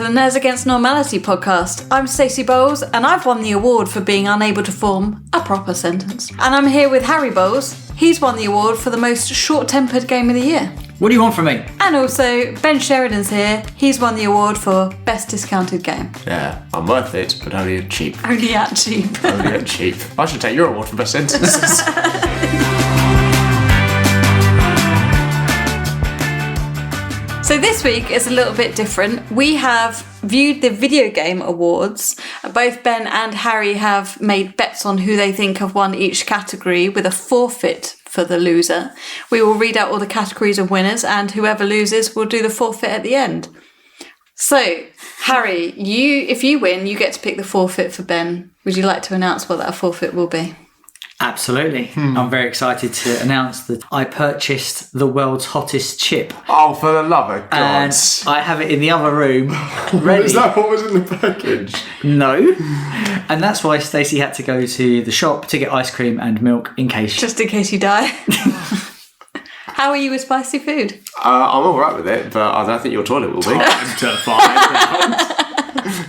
the Nerds Against Normality podcast. I'm Stacey Bowles, and I've won the award for being unable to form a proper sentence. And I'm here with Harry Bowles. He's won the award for the most short-tempered game of the year. What do you want from me? And also, Ben Sheridan's here. He's won the award for best discounted game. Yeah, I'm worth it, but only at cheap. Only at cheap. Only at cheap. I should take your award for best sentences. So this week is a little bit different. We have viewed the video game awards. Both Ben and Harry have made bets on who they think have won each category with a forfeit for the loser. We will read out all the categories of winners, and whoever loses will do the forfeit at the end. So, Harry, if you win, you get to pick the forfeit for Ben. Would you like to announce what that forfeit will be? Absolutely. I'm very excited to announce that I purchased the world's hottest chip. Oh, for the love of God. And I have it in the other room, ready. Is that what was in the package? No. And that's why Stacey had to go to the shop to get ice cream and milk Just in case you die. How are you with spicy food? I'm all right with it, but I don't think your toilet will be. Time to find.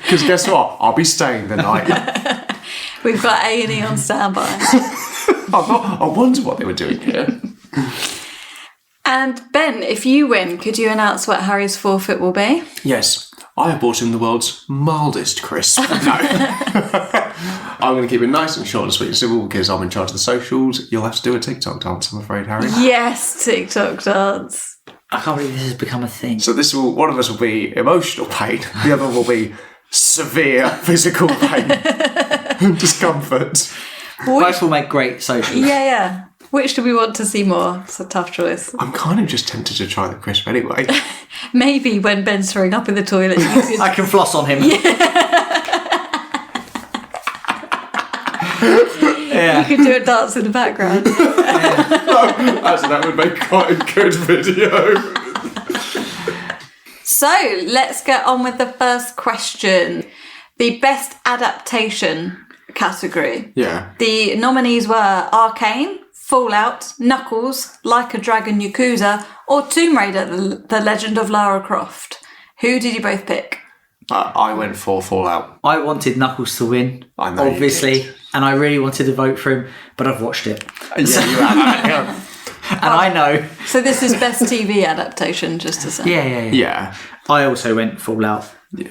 Because guess what? I'll be staying the night. We've got A&E on standby. I wonder what they were doing here. And Ben, if you win, could you announce what Harry's forfeit will be? Yes, I have bought him the world's mildest crisp. No. I'm going to keep it nice and short and sweet and simple because I'm in charge of the socials. You'll have to do a TikTok dance, I'm afraid, Harry. Yes, TikTok dance. I can't believe this has become a thing. So one of us will be emotional pain, the other will be severe physical pain and discomfort. Both will make great socials. Yeah. Which do we want to see more? It's a tough choice. I'm kind of just tempted to try the crisp anyway. Maybe when Ben's throwing up in the toilet, you could... I can floss on him. You could do a dance in the background. Actually, that would make quite a good video. So, let's get on with the first question. The best adaptation category. Yeah. The nominees were Arcane, Fallout, Knuckles, Like a Dragon Yakuza, or Tomb Raider, The Legend of Lara Croft. Who did you both pick? I went for Fallout. I wanted Knuckles to win, I know obviously, and I really wanted to vote for him, but I've watched it. Yeah, you have. And I know. So this is best TV adaptation, just to say. Yeah. Yeah. I also went Fallout. Yeah,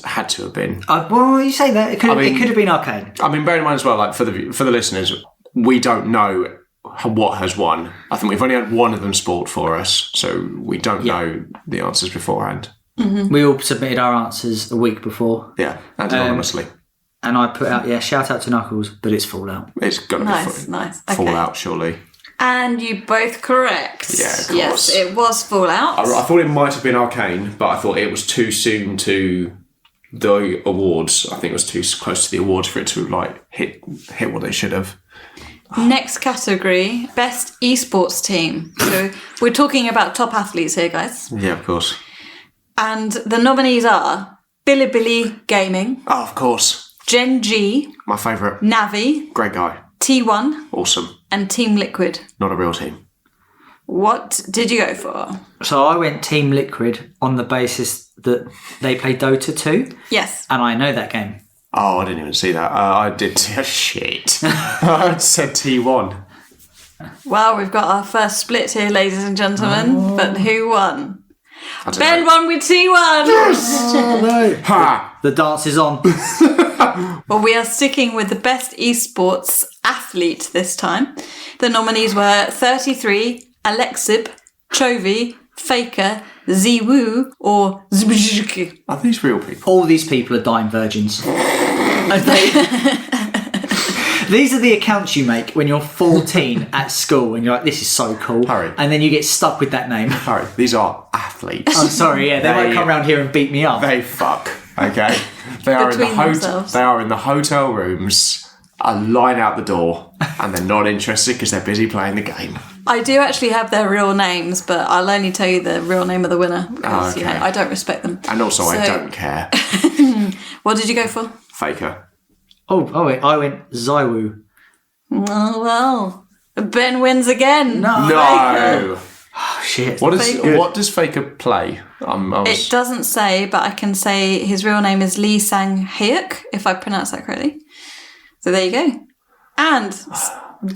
had to have been. Well, you say that. It could have been Arcane. I mean, bear in mind as well, like for the listeners, we don't know what has won. I think we've only had one of them spoiled for us, so we don't know the answers beforehand. Mm-hmm. We all submitted our answers a week before. Yeah, and anonymously. And I put out, shout out to Knuckles, but it's Fallout. It's got to be nice. Fallout, Okay. surely. And you both correct. Yeah, of course. Yes, it was Fallout. I thought it might have been Arcane, but I thought it was too soon to the awards. I think it was too close to the awards for it to hit what they should have. Next category, best esports team. So we're talking about top athletes here, guys. Yeah, of course. And the nominees are Bilibili Gaming, Oh, of course. Gen G, My favourite. Navi, Great guy. T1, Awesome. and Team Liquid. Not a real team. What did you go for? So I went Team Liquid on the basis that they play Dota 2. Yes. And I know that game. Oh, I didn't even see that. I did. Shit. I said T1. Well, we've got our first split here, ladies and gentlemen. But who won? I don't Ben know. won with T1. Oh, no. Ha! The dance is on. Well, we are sticking with the best esports athlete this time. The nominees were 33, Alexib, Chovy, Faker, Ziwu, or Zbzhk. Are these real people? All these people are dying virgins. These are the accounts you make when you're 14 at school and you're like, this is so cool. Harry. And then you get stuck with that name. Harry, these are athletes. I'm sorry, yeah, they might come around here and beat me up. They fuck, okay? They are Between themselves. They are in the hotel rooms, a line out the door, and they're not interested because they're busy playing the game. I do actually have their real names, but I'll only tell you the real name of the winner because, Okay. I don't respect them. And also, I So- don't care. What did you go for? Faker. I went Zywu. Oh, well. Ben wins again. No. No! shit. What does Faker play? It doesn't say, but I can say his real name is Lee Sang-hyuk, if I pronounce that correctly. So there you go. And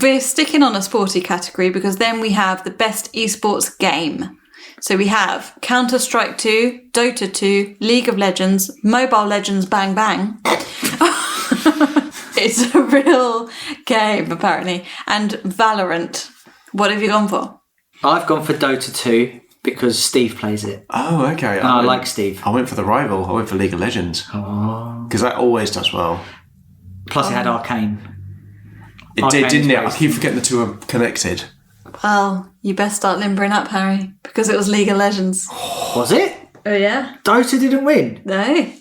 we're sticking on a sporty category because then we have the best esports game. So we have Counter-Strike 2, Dota 2, League of Legends, Mobile Legends Bang Bang. It's a real game, apparently. And Valorant. What have you gone for? I've gone for Dota 2 because Steve plays it. Oh, okay. And I like Steve. I went for the rival. I went for League of Legends. Because that always does well. Plus it had Arcane. It did, didn't it? I keep forgetting the two are connected. Well, you best start limbering up, Harry, because it was League of Legends. Was it? Oh, yeah? Dota didn't win? No.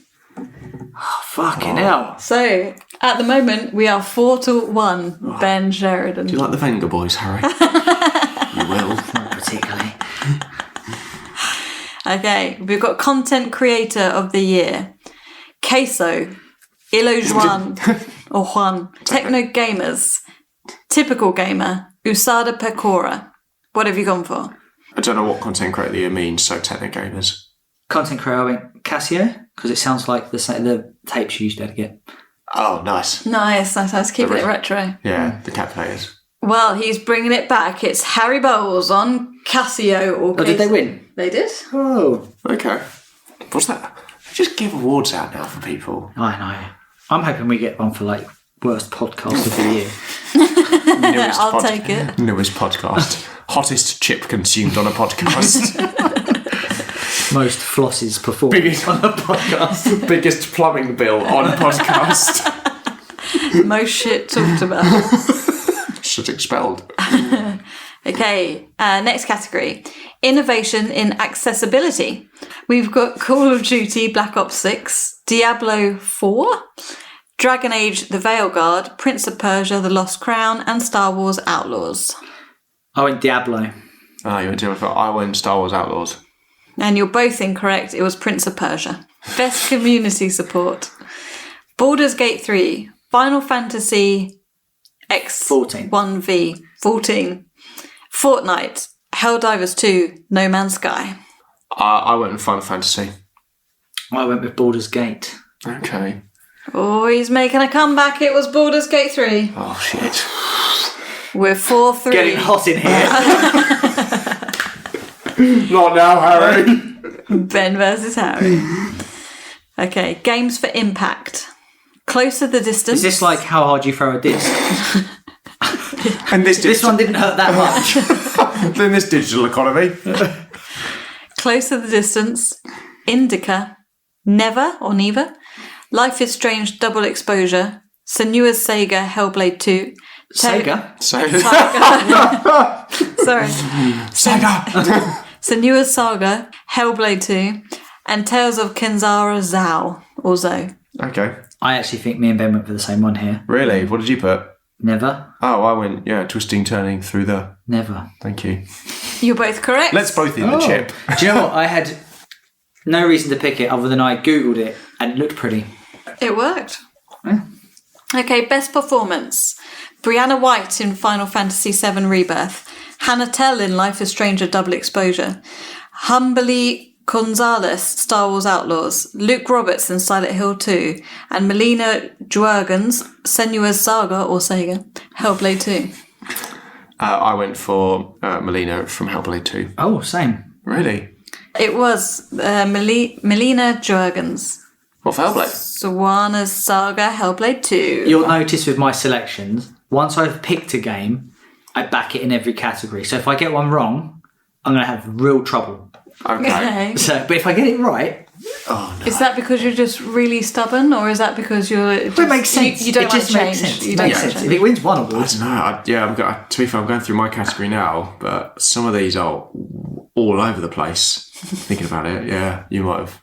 Oh, fucking hell. So, at the moment, we are 4-1, Ben Sheridan. Do you like the Venga Boys, Harry? You will. Not particularly. Okay, we've got Content Creator of the Year. Queso, Ilo Juan, or Juan, Techno Gamers, Typical Gamer, Usada Pecora. What have you gone for? I don't know what content creator means, so technical gamers. Content creator, I went Casio, because it sounds like the tapes you used to get. Oh, nice. Nice. Keeping it retro. Yeah, the calculators. Well, he's bringing it back. It's Harry Bowles on Casio. Or Did they win? They did. Oh. Okay. What's that? Just give awards out now for people. I know. I'm hoping we get one for, worst podcast of the year. I'll take it. Newest podcast. Hottest chip consumed on a podcast. Most flosses performed on a podcast. Biggest plumbing bill on a podcast. Most shit talked about. Shit expelled. Okay, next category. Innovation in accessibility. We've got Call of Duty Black Ops 6, Diablo 4, Dragon Age The Veilguard, Prince of Persia The Lost Crown, and Star Wars Outlaws. I went Diablo. Oh, you went Diablo. I went Star Wars Outlaws. And you're both incorrect. It was Prince of Persia. Best community support. Baldur's Gate 3, Final Fantasy X 14. 1V 14, Fortnite, Helldivers 2, No Man's Sky. I went with Final Fantasy. I went with Baldur's Gate. Okay. Oh, he's making a comeback. It was Baldur's Gate 3. Oh, shit. We're 4-3. Getting hot in here. Not now, Harry. Ben versus Harry. Okay, games for impact. Closer the distance. Is this like how hard you throw a disc? And This one didn't hurt that much. Then this digital economy. Closer the distance. Indica. Never or neither. Life is Strange Double Exposure. Senua's Sega Hellblade 2. Sega? Sorry. Sega. Senua's Saga Hellblade 2. And Tales of Kenzara Zhao. Or Zo. Okay. I actually think me and Ben went for the same one here. Really? What did you put? Never. Oh, I went, twisting, turning through the... Never. Thank you. You're both correct. Let's both eat the chip. Do you know what? I had no reason to pick it other than I Googled it and it looked pretty. It worked. Yeah. Okay, best performance. Brianna White in Final Fantasy VII Rebirth. Hannah Tell in Life is Strange Double Exposure. Humberly Gonzalez, Star Wars Outlaws. Luke Roberts in Silent Hill 2. And Melina Juergens, Senua's Saga or Sega, Hellblade 2. I went for Melina from Hellblade 2. Oh, same. Really? It was Melina Juergens. What for Hellblade? Senua's Saga, Hellblade 2. You'll notice with my selections, once I've picked a game, I back it in every category. So if I get one wrong, I'm going to have real trouble. Okay. But if I get it right... Oh, no. Is that because you're just really stubborn, or is that because you're... Just, it makes sense. You don't it like just change. makes sense. You It don't makes like sense. change. If it wins one award... I don't know. To be fair, I'm going through my category now, but some of these are all over the place. Thinking about it, you might have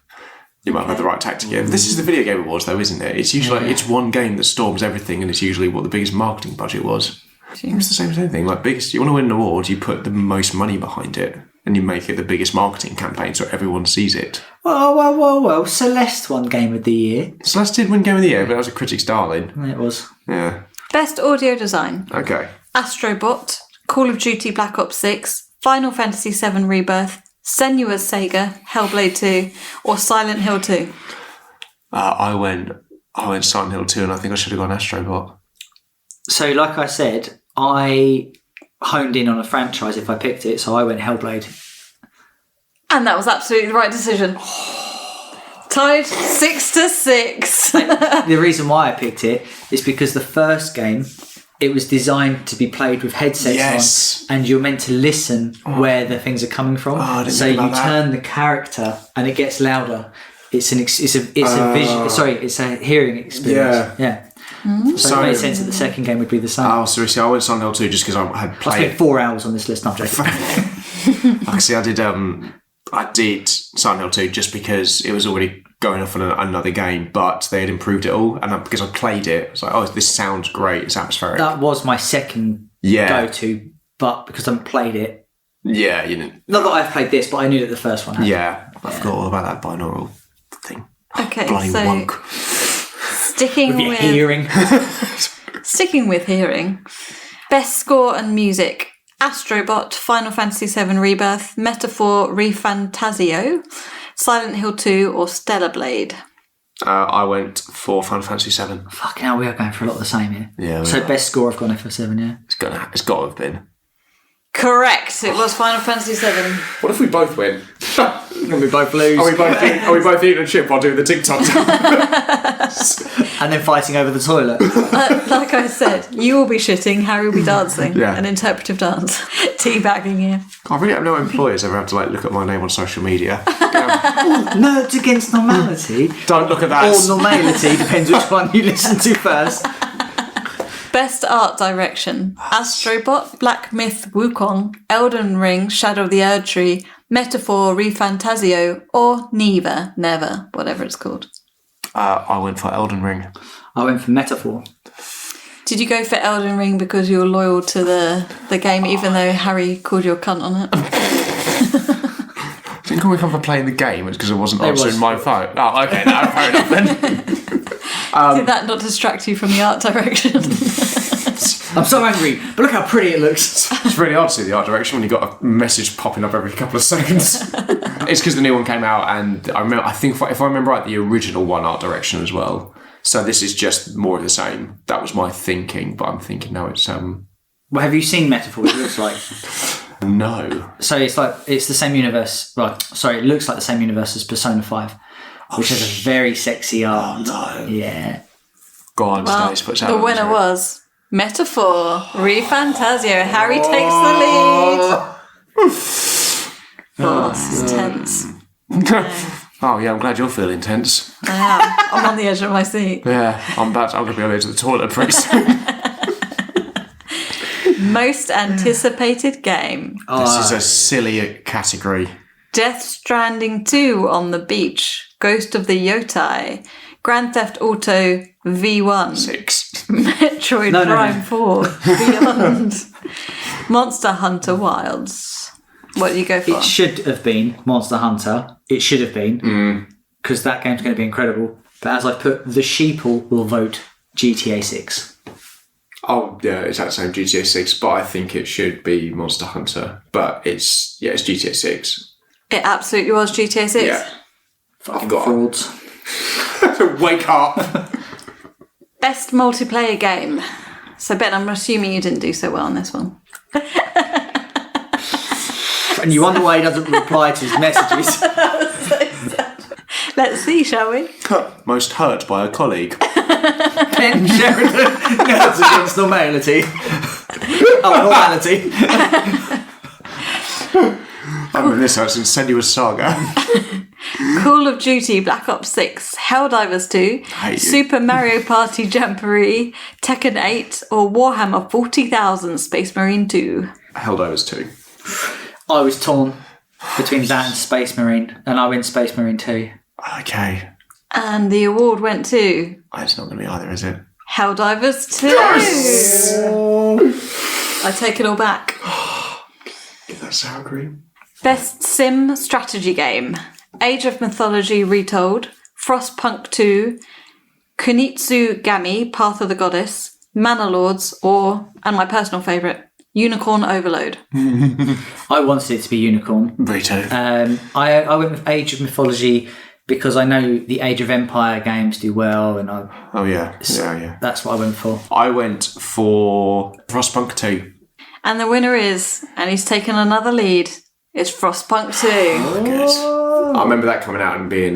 had the right tactic here. This is the Video Game Awards, though, isn't it? It's usually it's one game that storms everything, and it's usually what the biggest marketing budget was. It's the same thing. Like, you want to win an award, you put the most money behind it, and you make it the biggest marketing campaign so everyone sees it. Well. Celeste won Game of the Year. Celeste did win Game of the Year, but that was a critic's darling. It was. Yeah. Best audio design. Okay. Astrobot, Call of Duty Black Ops 6, Final Fantasy VII Rebirth, Senua's Saga, Hellblade 2, or Silent Hill 2? I went Silent Hill 2, and I think I should have gone Astrobot. So, like I said, I honed in on a franchise if I picked it, so I went Hellblade. And that was absolutely the right decision. Tied 6-6. The reason why I picked it is because the first game, it was designed to be played with headsets on, and you're meant to listen where the things are coming from. So you turn the character, and it gets louder. It's a hearing experience. Yeah. So it made sense that the second game would be the same. Oh, seriously, I went Silent Hill 2 just because I had played. I spent 4 hours on this list. I'm joking. Actually, I did Silent Hill 2 just because it was already going off on another game, but they had improved it all, and because I played it, I was like, oh, this sounds great, it's atmospheric. That was my second go-to, but because I haven't played it. Yeah, you didn't. Not that I've played this, but I knew that the first one had. Yeah, I forgot all about that binaural thing. Okay, Bloody so wonk. Sticking with hearing, best score and music. Astrobot, Final Fantasy VII Rebirth, Metaphor Refantasio, Silent Hill 2, or Stellar Blade? I went for Final Fantasy VII. Fucking hell, we are going for a lot of the same here. Yeah. So best score I've gone for 7, yeah. It's got to have been. Correct. It was Final Fantasy VII. What if we both win? And we both lose. Are we both eating a chip while doing the TikTok? And then fighting over the toilet. Like I said, you will be shitting, Harry will be dancing. Yeah. An interpretive dance. Teabagging here. I really have no employers ever have to look at my name on social media. Nerds Against Normality. Don't look at that. Or Normality, depends which one you listen to first. Best art direction. Astrobot, Black Myth Wukong, Elden Ring, Shadow of the Erdtree, Metaphor Refantasio, or neither, never, whatever it's called. I went for Elden Ring. I went for Metaphor. Did you go for Elden Ring because you were loyal to the game, even though Harry called you a cunt on it? I didn't call me cunt for playing the game, it's because I wasn't answering my phone. Oh, okay, no, fair enough then. Did that not distract you from the art direction? I'm so angry, but look how pretty it looks. It's really hard to see the art direction when you've got a message popping up every couple of seconds. It's because the new one came out, and I think if I remember right, the original one art direction as well. So this is just more of the same. That was my thinking, but I'm thinking now it's Well, have you seen Metaphor? It looks like no. So it's the same universe. Right, sorry, it looks like the same universe as Persona 5, which has a very sexy art. Oh, no. Yeah. Go on, Well, Stace, the winner was Metaphor Refantasio. Harry takes the lead. Oh, this is tense. Oh yeah, I'm glad you're feeling tense. I am. I'm on the edge of my seat. Yeah, I'm going to be on the edge of the toilet pretty soon. Most anticipated game. This is a silly category. Death Stranding 2 on the Beach, Ghost of the Yotai, Grand Theft Auto V1, 6. Metroid Prime 4 Beyond, Monster Hunter Wilds. What do you go for? It should have been Monster Hunter. It should have been. Because that game's going to be incredible. But as I've put, the sheeple will vote GTA 6. Oh yeah, it's that same GTA 6, but I think it should be Monster Hunter. But it's GTA 6. It absolutely was GTA 6. Yeah. Fucking frauds. Wake up. Best multiplayer game. So Ben, I'm assuming you didn't do so well on this one. And you wonder why he doesn't reply to his messages. Let's see, shall we? Most hurt by a colleague. Ben Sheridan, Nerds Against Normality. Normality. I'm in this house in Senua's Saga. Call of Duty Black Ops 6, Helldivers 2, Super Mario Party Jamboree, Tekken 8, or Warhammer 40,000 Space Marine 2? Helldivers 2. I was torn between that and Space Marine, and I went Space Marine 2. Okay. And the award went to... It's not going to be either, is it? Helldivers 2! Yes! I take it all back. Get that sour cream. Best Sim Strategy Game. Age of Mythology Retold, Frostpunk 2, Kunitsu Gami, Path of the Goddess, Mana Lords, or, and my personal favourite, Unicorn Overload. I wanted it to be Unicorn. Me too. I went with Age of Mythology because I know the Age of Empire games do well, and that's what I went for. I went for Frostpunk 2. And the winner is, and he's taken another lead, is Frostpunk 2. Oh, good. I remember that coming out and being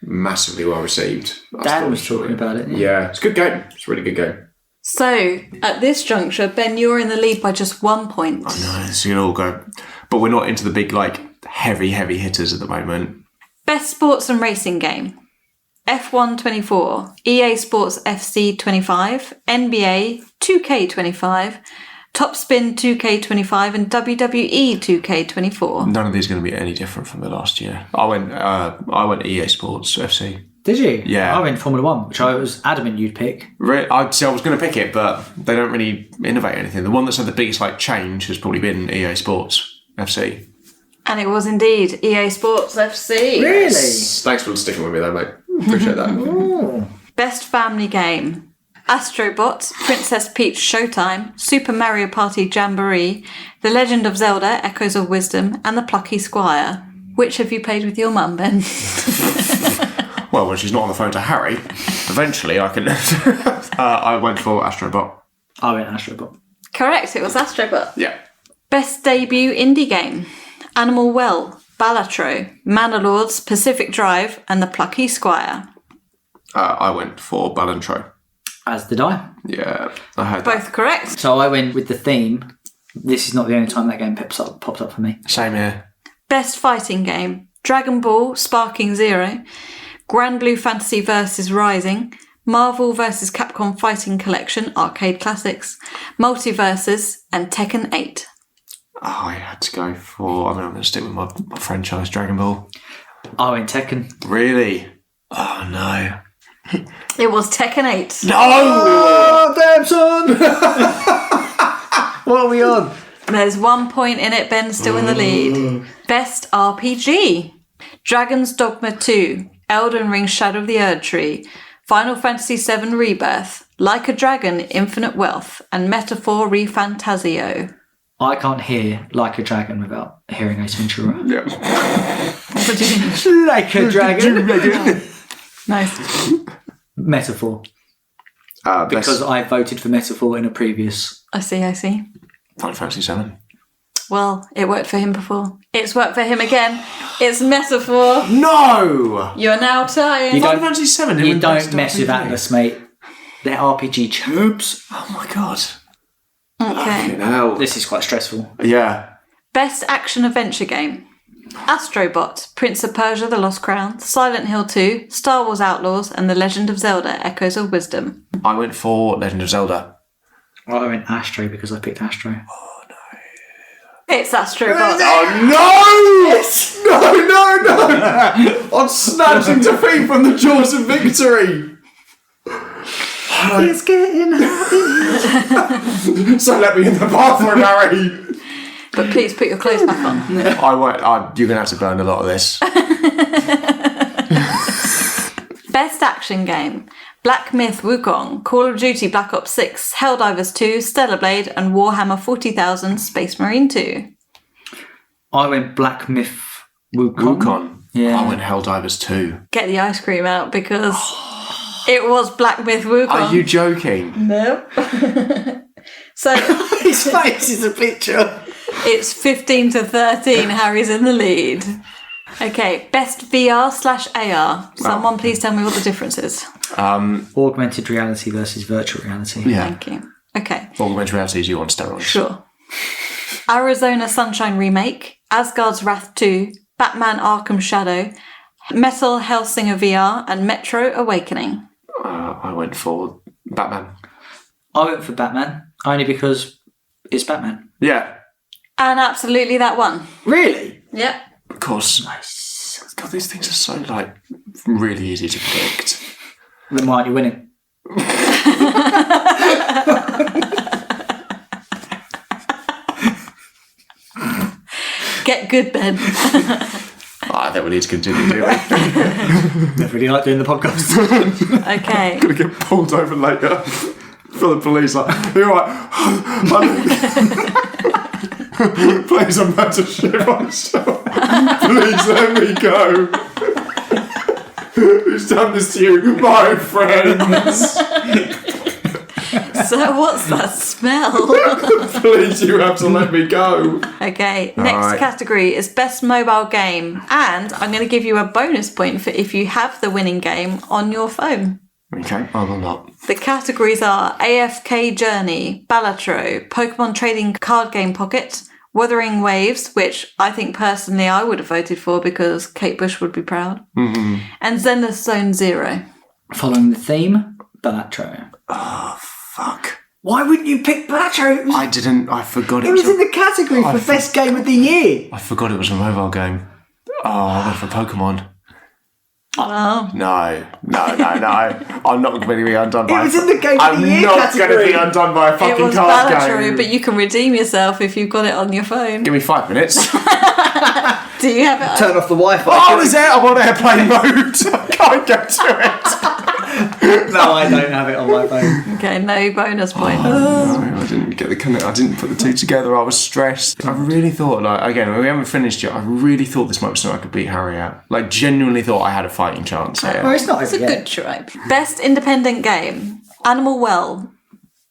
massively well received. Dan was talking about it. Yeah, it's a good game. It's a really good game. So, at this juncture, Ben, you're in the lead by just 1 point. I know, it's going to all go. But we're not into the big, heavy hitters at the moment. Best sports and racing game. F1 24, EA Sports FC 25, NBA 2K25, Top Spin 2K25, and WWE 2K24. None of these are going to be any different from the last year. I went EA Sports FC. Did you? Yeah. I went Formula 1, which I was adamant you'd pick. I was going to pick it, but they don't really innovate anything. The one that's had the biggest change has probably been EA Sports FC. And it was indeed EA Sports FC. Really? Yes. Thanks for sticking with me though, mate. Appreciate that. Best family game. Astrobot, Princess Peach Showtime, Super Mario Party Jamboree, The Legend of Zelda Echoes of Wisdom, and The Plucky Squire. Which have you played with your mum, Ben? Well, when she's not on the phone to Harry, eventually I can... I went for Astrobot. I went Astrobot. Correct, it was Astrobot. Yeah. Best debut indie game. Animal Well, Balatro, Manor Pacific Drive, and The Plucky Squire. I went for Balantro. As did I. Yeah, I had Both correct. So I went with the theme. This is not the only time that game pops up for me. Same here. Best fighting game. Dragon Ball, Sparking Zero, Grand Blue Fantasy vs. Rising, Marvel vs. Capcom Fighting Collection, Arcade Classics, Multiverses, and Tekken 8. Oh, I had to go for... I'm going to stick with my franchise, Dragon Ball. I went Tekken. Really? Oh, no. It was Tekken 8. No! Oh, damn, son! What are we on? There's 1 point in it, Ben's still in the lead. Best RPG. Dragon's Dogma 2, Elden Ring Shadow of the Erdtree, Final Fantasy VII Rebirth, Like a Dragon Infinite Wealth, and Metaphor ReFantasio. I can't hear Like a Dragon without hearing Ace Ventura. Yeah. What do you mean? Like a Dragon. Nice. Metaphor. Because I voted for Metaphor in a previous... I see. Final Fantasy VII. Well, it worked for him before. It's worked for him again. It's Metaphor. No! You're now tying. Final Fantasy VII. You don't mess with Atlas, mate. They're RPG chirps. Oh my god. Okay. Fucking hell. This is quite stressful. Yeah. Best action adventure game. Astrobot, Prince of Persia The Lost Crown, Silent Hill 2, Star Wars Outlaws, and The Legend of Zelda Echoes of Wisdom. I went for Legend of Zelda. Well, I went Astro because I picked Astro. It's Astrobot. Oh no! Yes! No! I'm snatching defeat from the jaws of victory! It's getting hot. So let me in the bathroom, Harry! But please put your clothes back on. I won't. You're going to have to burn a lot of this. Best action game. Black Myth Wukong, Call of Duty Black Ops 6, Helldivers 2, Stellar Blade, and Warhammer 40,000 Space Marine 2. I went Black Myth Wukong. Wukong? Yeah. I went Helldivers 2. Get the ice cream out because it was Black Myth Wukong. Are you joking? No. So His face is a picture. it's 15-13. Harry's in the lead. Okay, best VR/AR. Someone please tell me what the difference is. Augmented reality versus virtual reality. Yeah. Thank you. Okay, Augmented reality is you on steroids. sure. Arizona Sunshine Remake, Asgard's Wrath 2, Batman Arkham Shadow, Metal Hellsinger VR, and Metro Awakening. I went for Batman. I went for Batman, only because it's Batman. Yeah. And absolutely that one. Really? Yep. Of course. Nice. God, these things are so, really easy to predict. Then why aren't you winning? Get good, Ben. I think we need to continue, do we? Never really like doing the podcast. Okay. Gonna get pulled over later. for the police. Like, you're right. Please, I'm about to shit myself. Please let me go. Who's done this to you? My friends. So what's that smell? Please, you have to let me go. Okay, next category is best mobile game. And I'm going to give you a bonus point for if you have the winning game on your phone. Okay, I will not. The categories are AFK Journey, Balatro, Pokemon Trading Card Game Pocket, Wuthering Waves, which I think personally I would have voted for because Kate Bush would be proud, and Zenless Zone Zero. Following the theme, Balatro. Oh, fuck. Why wouldn't you pick Balatro? I didn't. I forgot it. It was in the category for best game of the year. I forgot it was a mobile game. Oh, I went for Pokemon. Oh. No. I'm not going to be undone by It was in the game of the year I'm not going to be undone by a It fucking was card Balatro, game. but you can redeem yourself if you've got it on your phone. Give me 5 minutes. Do you have it on? Turn off the Wi-Fi. Oh, is it? I'm on airplane mode. I can't get to it. No, I don't have it on my phone. Okay, no bonus point. No, I didn't get the connect. I didn't put the two together. I was stressed. I really thought, like, again, we haven't finished yet. I really thought this might be something I could beat Harry at. Like, genuinely thought I had a fighting chance. Well, Yeah. it's not It's over a yet. good try. Best independent game: Animal Well,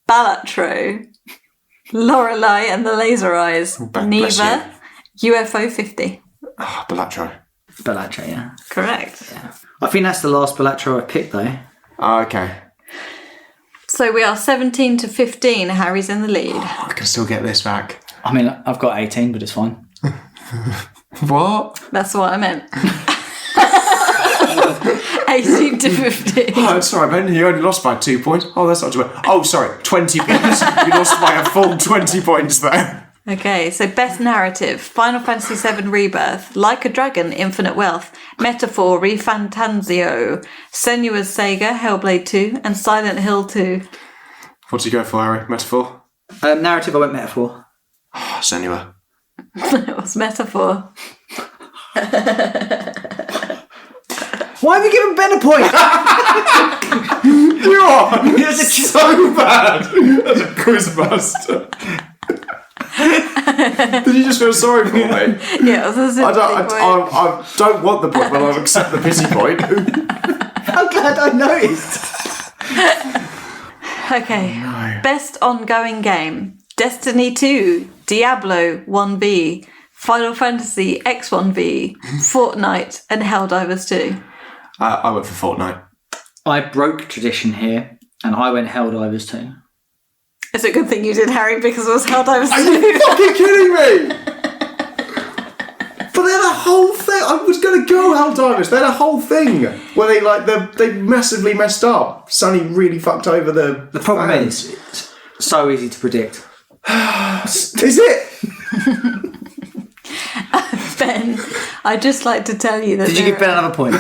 Balatro, Lorelei and the Laser Eyes, Bless Neva, UFO 50. Oh, Balatro. Balatro, yeah. Correct. I think that's the last Balatro I picked, though. Oh, okay. So we are 17 to 15. Harry's in the lead. I can still get this back. I mean, I've got 18, but it's fine. What? That's what I meant. 18 to 15. Oh, sorry, Ben. You only lost by 2 points. Oh, that's not too bad. Oh, sorry, 20 points. You lost by a full 20 points there. Okay, so best narrative: Final Fantasy VII Rebirth, Like a Dragon, Infinite Wealth, Metaphor, Refantasio, Senua's Saga, Hellblade 2, and Silent Hill 2. What do you go for, Harry? Metaphor? Narrative, I went Metaphor. Oh, Senua. It was Metaphor. Why have you given Ben a point? You are so bad as a quizmaster. Did you just feel sorry for me? Yeah, it was a I sympathy point. don't want the point, but I'll accept the pity point. I'm glad I noticed. Okay, best ongoing game: Destiny 2, Diablo 1v, Final Fantasy X1v, Fortnite, and Helldivers 2. I went for Fortnite. I broke tradition here, and I went Helldivers too. It's a good thing you did, Harry, because it was Helldivers 2. Are you fucking kidding me? But they had a whole thing. I was going to go Helldivers. They had a whole thing where they massively messed up. Sony really fucked over the. The problem fans. is, it's so easy to predict. Is it? Ben, I'd just like to tell you that Did you give Ben another point?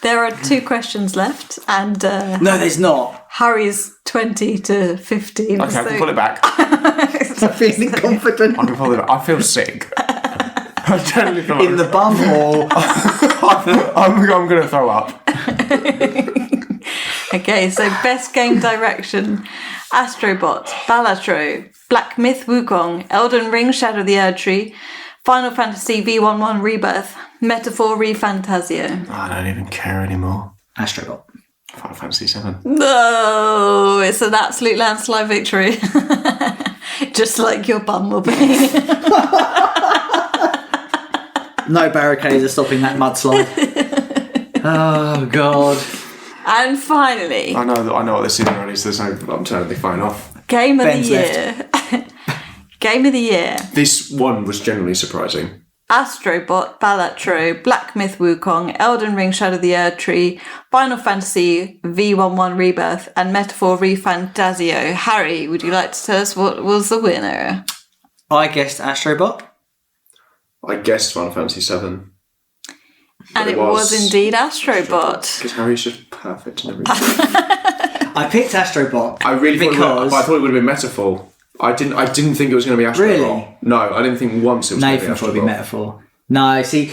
there are 2 questions left, and No, there's not. Harry's 20 to 15. Okay, I can pull it back. I'm feeling confident. I can pull it back. I feel sick. I genuinely feel In the bum or... I'm going to throw up. Okay, so best game direction: Astrobot, Balatro, Black Myth Wukong, Elden Ring Shadow of the Erdtree, Final Fantasy V11 Rebirth, Metaphor Refantasio. I don't even care anymore. Astrobot. Final Fantasy 7. No, it's an absolute landslide victory. Just like your bum will be. No barricades are stopping that mudslide. Oh, God. And finally, I know what this is already, so I'm turning the phone off. Game of Ben's the Year. Game of the Year: This one was genuinely surprising. Astrobot, Balatro, Black Myth Wukong, Elden Ring Shadow of the Erdtree, Final Fantasy V11 Rebirth, and Metaphor Refantasio. Harry, would you like to tell us what was the winner? I guessed Astrobot. I guessed Final Fantasy 7. And it was indeed Astrobot. Because Harry's just perfect and everything. I picked Astrobot. I really because... thought I thought it would have been Metaphor. I didn't think it was going to be Astrobot. Really? No, I didn't think once it was going to be Nathan thought it'd be Astrobot. Metaphor. No, see,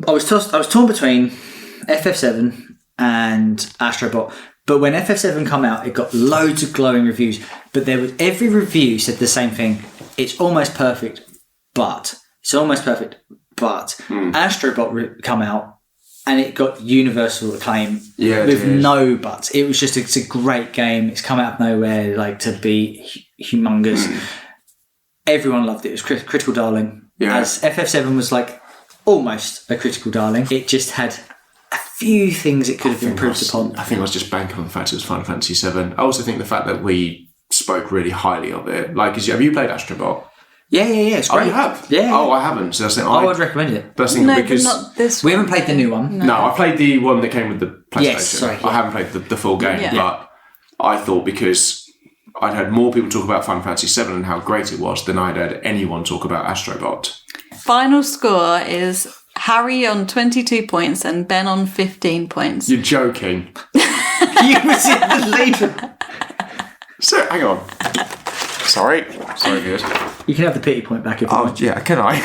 I was torn between FF7 and Astrobot, But when FF7 come out, it got loads of glowing reviews. But every review said the same thing. It's almost perfect, but Astrobot come out and it got universal acclaim with no buts. It was it's a great game. It's come out of nowhere, to be humongous. Everyone loved it. It was critical darling. Yeah. As FF7 was almost a critical darling. It just had a few things it could have improved upon. I think I was just banking on the fact it was Final Fantasy VII. I also think the fact that we spoke really highly of it. Have you played Astrobot? Yeah, it's great. Oh, you have? Yeah. Oh, I haven't. So that's the thing. I would recommend it. But because not this we haven't played the new one. No, I played the one that came with the PlayStation. Yes, sorry, I haven't played the full game, but I thought because I'd heard more people talk about Final Fantasy VII and how great it was than I'd heard anyone talk about Astrobot. Final score is Harry on 22 points and Ben on 15 points. You're joking. You was in the lead. So, hang on. Sorry, good. You can have the pity point back if you want. Yeah, can I?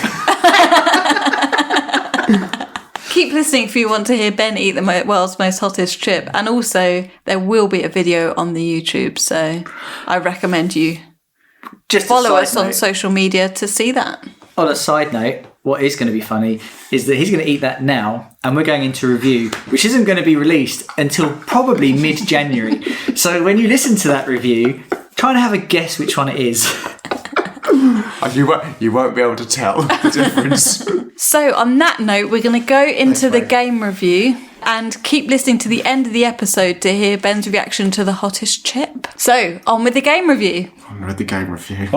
Keep listening if you want to hear Ben eat the world's most hottest chip. And also, there will be a video on the YouTube, so I recommend you just follow us on social media to see that. On a side note, what is going to be funny is that he's going to eat that now, and we're going into review, which isn't going to be released until probably mid-January. So when you listen to that review, try and have a guess which one it is. You won't be able to tell the difference. So on that note, we're going to go into the game review and keep listening to the end of the episode to hear Ben's reaction to the hottest chip. So, on with the game review. On with the game review.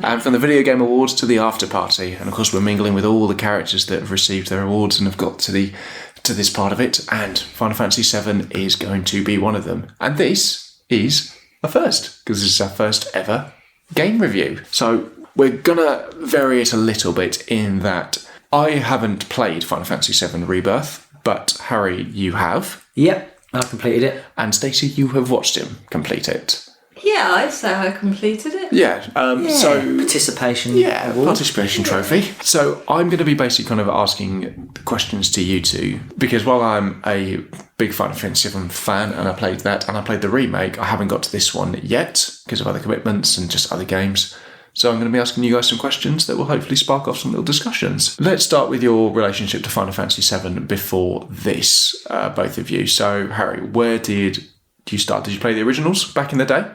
And from the Video Game Awards to the after party. And of course, we're mingling with all the characters that have received their awards and have got to this part of it. And Final Fantasy VII is going to be one of them. And this is a first, because this is our first ever game review. So we're going to vary it a little bit in that I haven't played Final Fantasy VII Rebirth, but Harry, you have. Yep, I completed it. And Stacey, you have watched him complete it. Yeah, I'd say I completed it. Yeah. So participation. Yeah, award. Participation trophy. So I'm going to be basically kind of asking questions to you two because while I'm a big Final Fantasy VII fan and I played that and I played the remake, I haven't got to this one yet because of other commitments and just other games. So I'm going to be asking you guys some questions that will hopefully spark off some little discussions. Let's start with your relationship to Final Fantasy VII before this, both of you. So Harry, where did you start? Did you play the originals back in the day?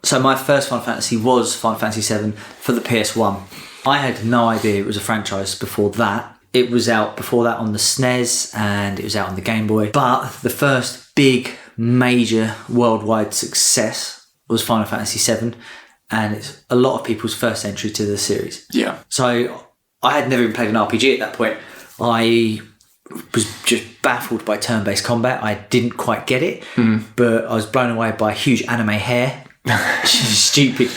So my first Final Fantasy was Final Fantasy VII for the PS1. I had no idea it was a franchise before that. It was out before that on the SNES and it was out on the Game Boy. But the first big, major worldwide success was Final Fantasy VII, and it's a lot of people's first entry to the series. Yeah. So I had never even played an RPG at that point. I was just baffled by turn-based combat. I didn't quite get it, but I was blown away by huge anime hair. Stupid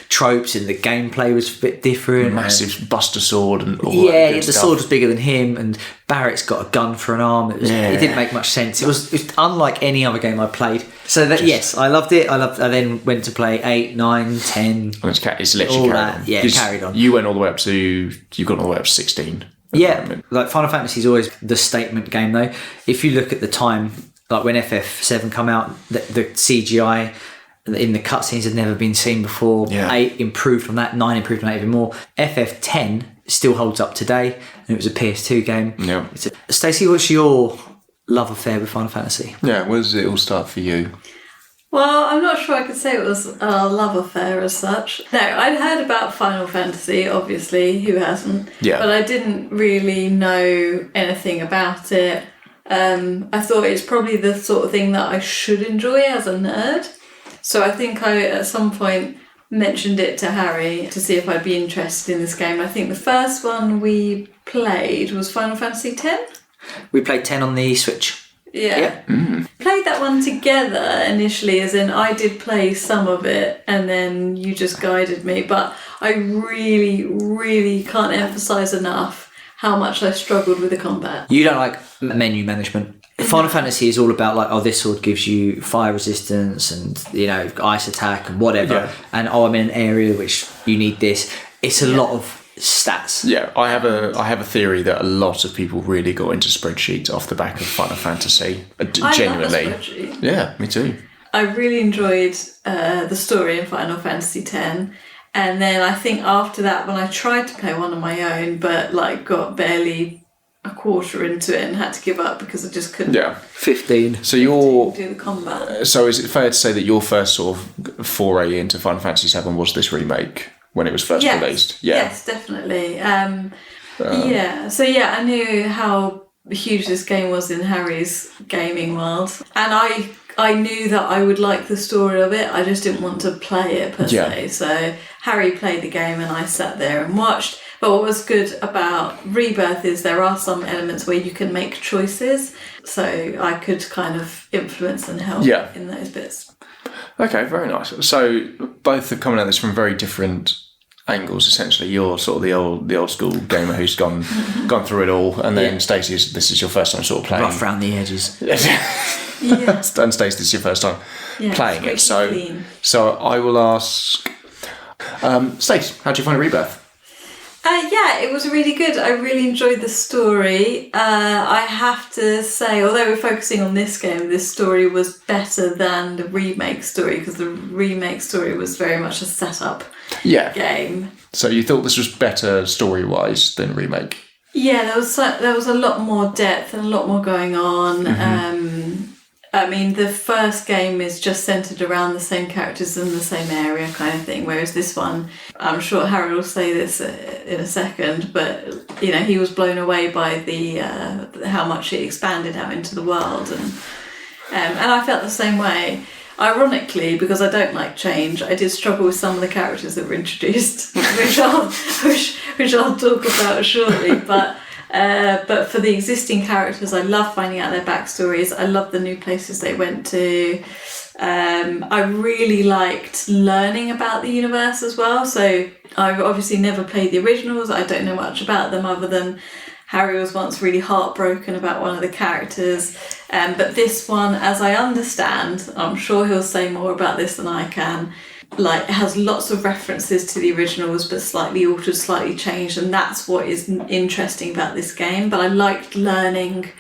tropes, and the gameplay was a bit different. Massive Buster Sword and all that good the stuff. sword was bigger than him, and Barrett's got a gun for an arm. It didn't make much sense. It was unlike any other game I played. So that yes, I loved it. I then went to play 8, 9, 10. It's literally carried on. Yeah, carried on. You went all the way up to 16. Yeah, like Final Fantasy is always the statement game though. If you look at the time, like when FF7 come out, the CGI in the cutscenes had never been seen before. Yeah. 8 improved on that, 9 improved on that even more. FF10 still holds up today, and it was a PS2 game. Yeah. Stacey, what's your love affair with Final Fantasy? Yeah, where does it all start for you? Well, I'm not sure I could say it was a love affair as such. No, I'd heard about Final Fantasy, obviously, who hasn't? Yeah. But I didn't really know anything about it. I thought it's probably the sort of thing that I should enjoy as a nerd. So I think I, at some point, mentioned it to Harry to see if I'd be interested in this game. I think the first one we played was Final Fantasy X. We played 10 on the Switch. Yeah. Played that one together initially, as in I did play some of it and then you just guided me. But I really, really can't emphasise enough how much I struggled with the combat. You don't like menu management. Final Fantasy is all about like, oh, this sword gives you fire resistance and, you know, ice attack and whatever. Yeah. And, oh, I'm in an area which you need this. It's a lot of stats. Yeah, I have a theory that a lot of people really got into spreadsheets off the back of Final Fantasy. Genuinely. I love a spreadsheet. Yeah, me too. I really enjoyed the story in Final Fantasy X. And then I think after that, when I tried to play one on my own, but like got barely a quarter into it and had to give up because I just couldn't. Yeah, 15. So you're do the combat. So is it fair to say that your first sort of foray into Final Fantasy VII was this remake when it was first released? Yeah. Yes, definitely. So I knew how huge this game was in Harry's gaming world, and I knew that I would like the story of it. I just didn't want to play it per se. So Harry played the game and I sat there and watched. But what was good about Rebirth is there are some elements where you can make choices. So I could kind of influence and help in those bits. Okay, very nice. So both are coming at this from very different angles. Essentially, you're sort of the old school gamer who's gone through it all, and then Stacey, this is your first time sort of playing. Rough around the edges. Yeah. And Stacey, this is your first time playing it. So I will ask, Stacey, how do you find Rebirth? It was really good. I really enjoyed the story. I have to say, although we're focusing on this game, this story was better than the remake story, because the remake story was very much a setup game. So you thought this was better story-wise than remake? Yeah, there was a lot more depth and a lot more going on. I mean, the first game is just centred around the same characters in the same area kind of thing, whereas this one, I'm sure Harry will say this in a second, but, you know, he was blown away by the how much it expanded out into the world, and I felt the same way. Ironically, because I don't like change, I did struggle with some of the characters that were introduced, which I'll talk about shortly, but for the existing characters, I love finding out their backstories. I love the new places they went to. I really liked learning about the universe as well. So I've obviously never played the originals. I don't know much about them other than Harry was once really heartbroken about one of the characters. But this one, as I understand, I'm sure he'll say more about this than I can, like, it has lots of references to the originals but slightly altered, slightly changed, and that's what is interesting about this game. But I liked learning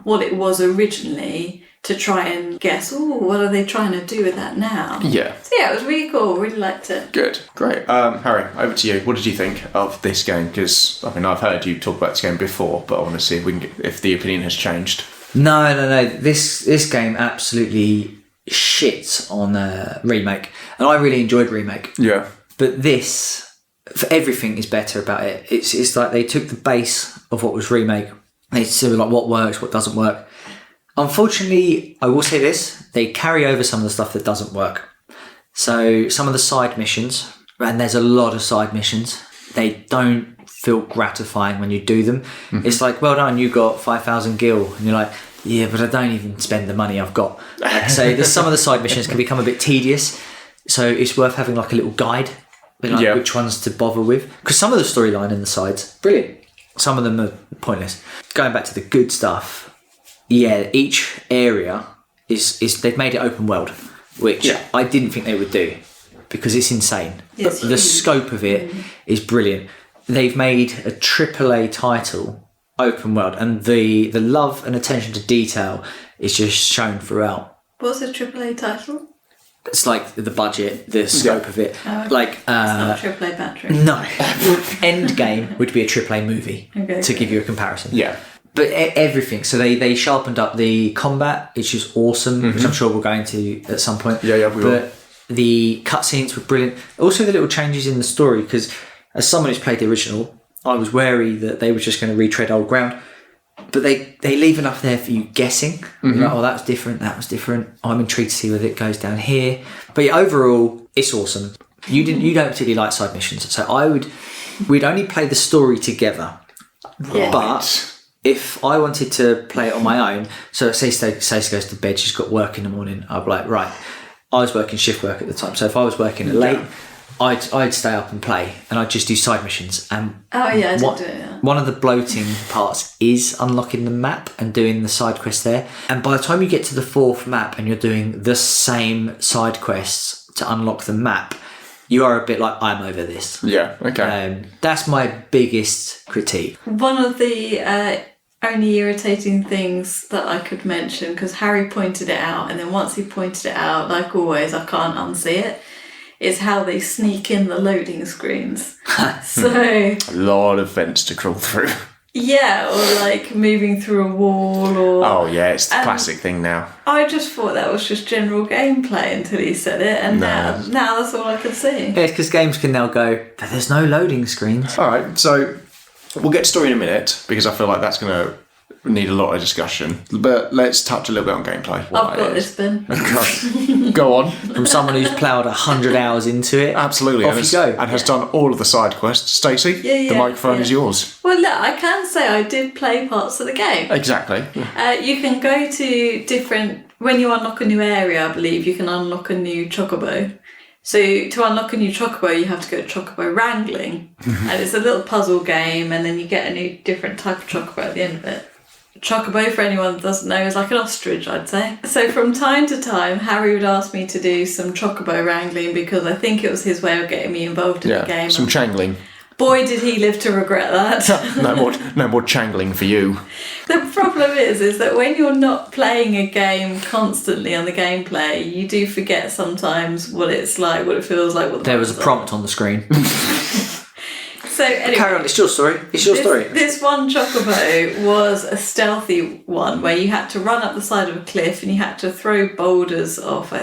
what it was originally to try and guess, what are they trying to do with that now? Yeah. So it was really cool, really liked it. Good, great. Harry, over to you. What did you think of this game? Because, I mean, I've heard you talk about this game before, but I want to see if the opinion has changed. No. This game absolutely shits on remake, and I really enjoyed remake. Yeah. But this, for everything, is better about it. It's like they took the base of what was remake. They said like what works, what doesn't work. Unfortunately, I will say this: they carry over some of the stuff that doesn't work. So some of the side missions, and there's a lot of side missions, they don't feel gratifying when you do them. Mm-hmm. It's like, well done, you got 5,000 gil, and you're like, yeah, but I don't even spend the money I've got. So some of the side missions can become a bit tedious. So it's worth having like a little guide, like which ones to bother with. Because some of the storyline in the sides, brilliant. Some of them are pointless. Going back to the good stuff, each area is they've made it open world, which I didn't think they would do because it's insane. But the scope of it is brilliant. They've made a AAA title open world, and the love and attention to detail is just shown throughout. What's a AAA title? It's like the budget, the scope of it. Oh, okay. Like it's not a AAA battery. No. Endgame would be a AAA movie to give you a comparison. Yeah. But everything. So they sharpened up the combat, which is awesome, which I'm sure we'll go into at some point. Yeah, we will. But the cutscenes were brilliant. Also the little changes in the story, because as someone who's played the original, I was wary that they were just going to retread old ground. But they leave enough there for you guessing. Mm-hmm. Like, that was different. I'm intrigued to see whether it goes down here. But overall, it's awesome. You don't particularly like side missions, so we'd only play the story together. Yeah. But if I wanted to play it on my own, so say Stacey goes to bed, she's got work in the morning, I'd be like, right. I was working shift work at the time, so if I was working late, I'd stay up and play, and I'd just do side missions. And I did do it. Yeah. One of the bloating parts is unlocking the map and doing the side quest there. And by the time you get to the fourth map and you're doing the same side quests to unlock the map, you are a bit like, I'm over this. Yeah, okay. That's my biggest critique. One of the only irritating things that I could mention, because Harry pointed it out, and then once he pointed it out, like always, I can't unsee it, is how they sneak in the loading screens. So a lot of vents to crawl through. Yeah, or like moving through a wall, or... Oh yeah, it's the classic thing now. I just thought that was just general gameplay until he said it, and now that's all I could see. Yeah, it's because games can now go, but there's no loading screens. Alright, so we'll get to story in a minute, because I feel like that's going to need a lot of discussion. But let's touch a little bit on gameplay. I've got this, Ben. Go on. From someone who's ploughed 100 hours into it. Absolutely. Off you go. And has done all of the side quests. Stacey, the microphone is yours. Well, look, I can say I did play parts of the game. Exactly. You can go to different... When you unlock a new area, I believe, you can unlock a new chocobo. So to unlock a new chocobo, you have to go chocobo wrangling. And it's a little puzzle game, and then you get a new different type of chocobo at the end of it. Chocobo, for anyone that doesn't know, is like an ostrich, I'd say. So from time to time, Harry would ask me to do some chocobo wrangling because I think it was his way of getting me involved in the game. Some changling. Boy, did he live to regret that. no more changling for you. The problem is that when you're not playing a game constantly on the gameplay, you do forget sometimes what it's like, what it feels like. There was a prompt on the screen. So anyway, carry on, it's your story. Story. This one chocobo was a stealthy one where you had to run up the side of a cliff and you had to throw boulders off.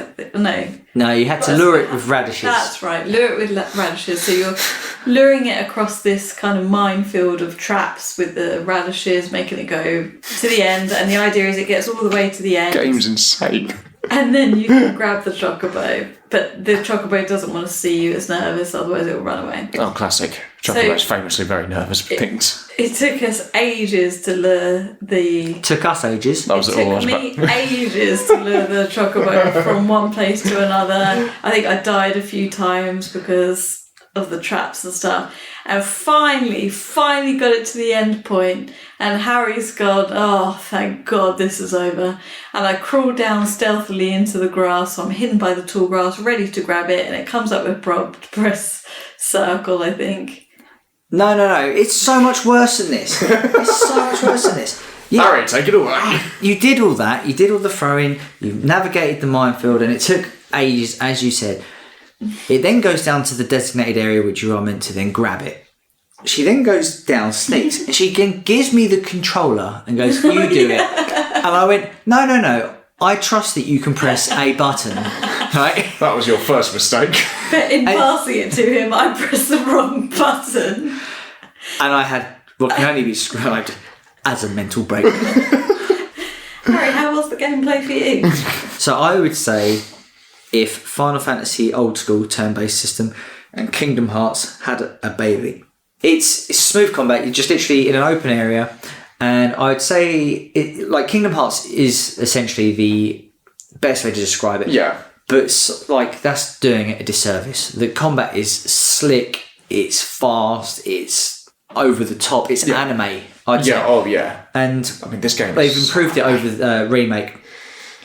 No, you had to lure it with radishes. That's right, lure it with radishes. So you're luring it across this kind of minefield of traps with the radishes, making it go to the end. And the idea is it gets all the way to the end. Game's insane. And then you can grab the chocobo. But the chocobo doesn't want to see you, it's nervous, otherwise it will run away. Oh, classic. Chocobo's famously very nervous for things. It took us ages to lure the... Took us ages? That was it took me ages to lure the chocobo from one place to another. I think I died a few times because of the traps and stuff. And finally got it to the end point. And Harry's gone, oh, thank God this is over. And I crawled down stealthily into the grass. So I'm hidden by the tall grass, ready to grab it. And it comes up with press circle, I think. No. It's so much worse than this. Yeah. Harry, take it away. You did all that. You did all the throwing. You navigated the minefield. And it took ages, as you said. It then goes down to the designated area which you are meant to then grab it. She then goes down, sneaks, and she gives me the controller and goes, you do it. And I went, no. I trust that you can press a button. Right? That was your first mistake. But in passing it to him, I pressed the wrong button. And I had what can only be described as a mental break. Harry, how was the gameplay for you? So I would say if Final Fantasy old school turn-based system and Kingdom Hearts had a baby. It's smooth combat. You're just literally in an open area, and I'd say like Kingdom Hearts is essentially the best way to describe it. Yeah. But like that's doing it a disservice. The combat is slick. It's fast. It's over the top. It's anime. I'd say. Oh yeah. And I mean, this game. They've improved it over the remake.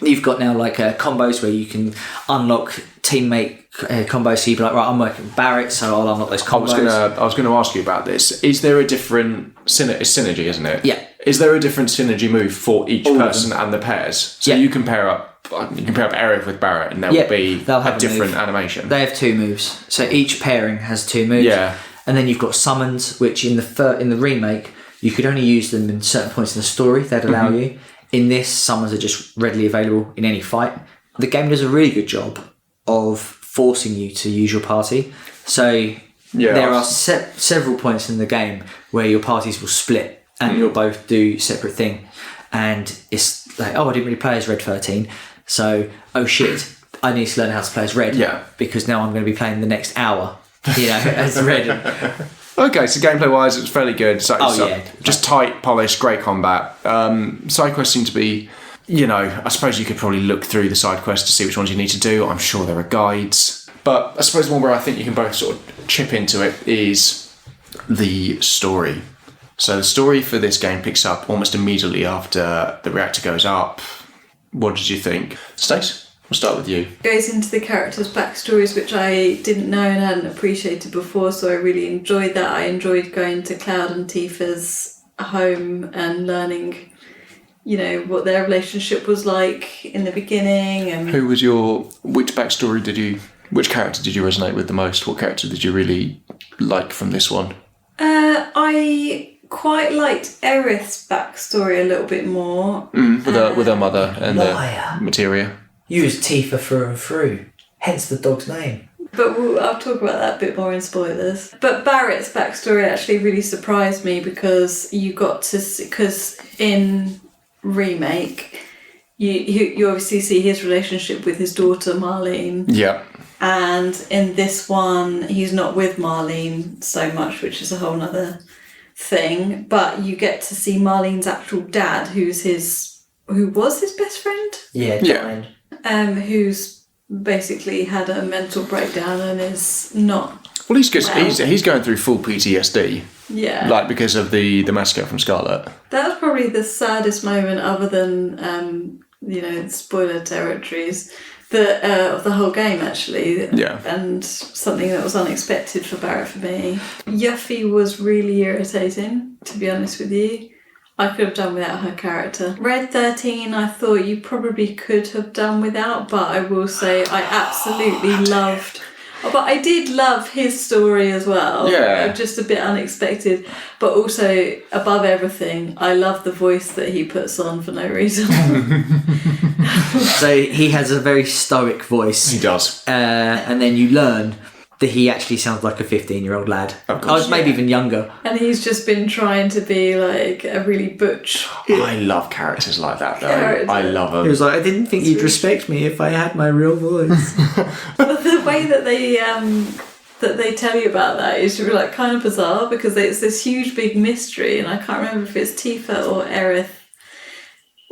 You've got now like combos where you can unlock teammate combos. So you'd be like, right, I'm working with Barrett, so I'll unlock those combos. I was going to ask you about this. Is there a different synergy, isn't it? Yeah. Is there a different synergy move for each person and the pairs? So you can pair up Eric with Barrett, and there will be a different animation. They have two moves, so each pairing has two moves. Yeah. And then you've got summons, which in the remake you could only use them in certain points in the story. They'd allow you. In this, summons are just readily available in any fight. The game does a really good job of forcing you to use your party. So there are several points in the game where your parties will split and you'll both do separate thing. And it's like, oh, I didn't really play as Red 13. So, oh shit, I need to learn how to play as Red. Yeah. Because now I'm going to be playing the next hour, as Red. Okay, so gameplay-wise, it's fairly good. Just tight, polished, great combat. Side quests seem to be, I suppose you could probably look through the side quests to see which ones you need to do. I'm sure there are guides. But I suppose the one where I think you can both sort of chip into it is the story. So the story for this game picks up almost immediately after the reactor goes up. What did you think? Stace? We'll start with you. Goes into the characters' backstories, which I didn't know and hadn't appreciated before, so I really enjoyed that. I enjoyed going to Cloud and Tifa's home and learning, what their relationship was like in the beginning. And Which backstory which character did you resonate with the most? What character did you really like from this one? I quite liked Aerith's backstory a little bit more. With her mother and Liar. the materia. You was Tifa through and through, hence the dog's name. But I'll talk about that a bit more in spoilers. But Barrett's backstory actually really surprised me because you got to see, because in Remake, you obviously see his relationship with his daughter Marlene. Yeah. And in this one, he's not with Marlene so much, which is a whole nother thing. But you get to see Marlene's actual dad, who was his best friend. Yeah. Who's basically had a mental breakdown and is not. Well, he's going through full PTSD. Yeah. Like because of the massacre from Scarlet. That was probably the saddest moment, other than spoiler territories, of the whole game actually. Yeah. And something that was unexpected for Barrett for me. Yuffie was really irritating, to be honest with you. I could have done without her character. Red 13, I thought you probably could have done without, but I will say I absolutely loved. But I did love his story as well. Yeah. Just a bit unexpected. But also, above everything, I love the voice that he puts on for no reason. So he has a very stoic voice. He does. And then you learn that he actually sounds like a 15-year-old lad. Of course. I was maybe even younger. And he's just been trying to be like a really butch. I love characters like that, though. I love them. He was like, I didn't think you'd respect me if I had my real voice. But the way that they tell you about that is like kind of bizarre, because it's this huge big mystery, and I can't remember if it's Tifa or Aerith,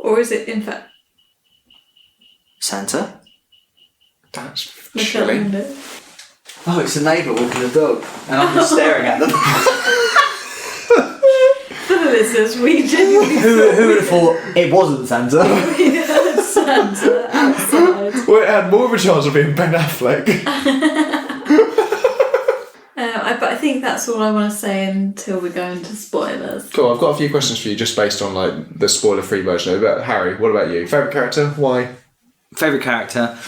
or is it in fact Santa? That's Michelle chilling. Lindo? Oh, it's a neighbour walking a dog. And I'm just staring at them. For the listeners, we genuinely Who would have thought it wasn't Santa? we had Santa outside. Well, it had more of a chance of being Ben Affleck. But I think that's all I want to say until we go into spoilers. Cool, I've got a few questions for you just based on like the spoiler-free version of it. Harry, what about you? Favourite character? Why? Favourite character?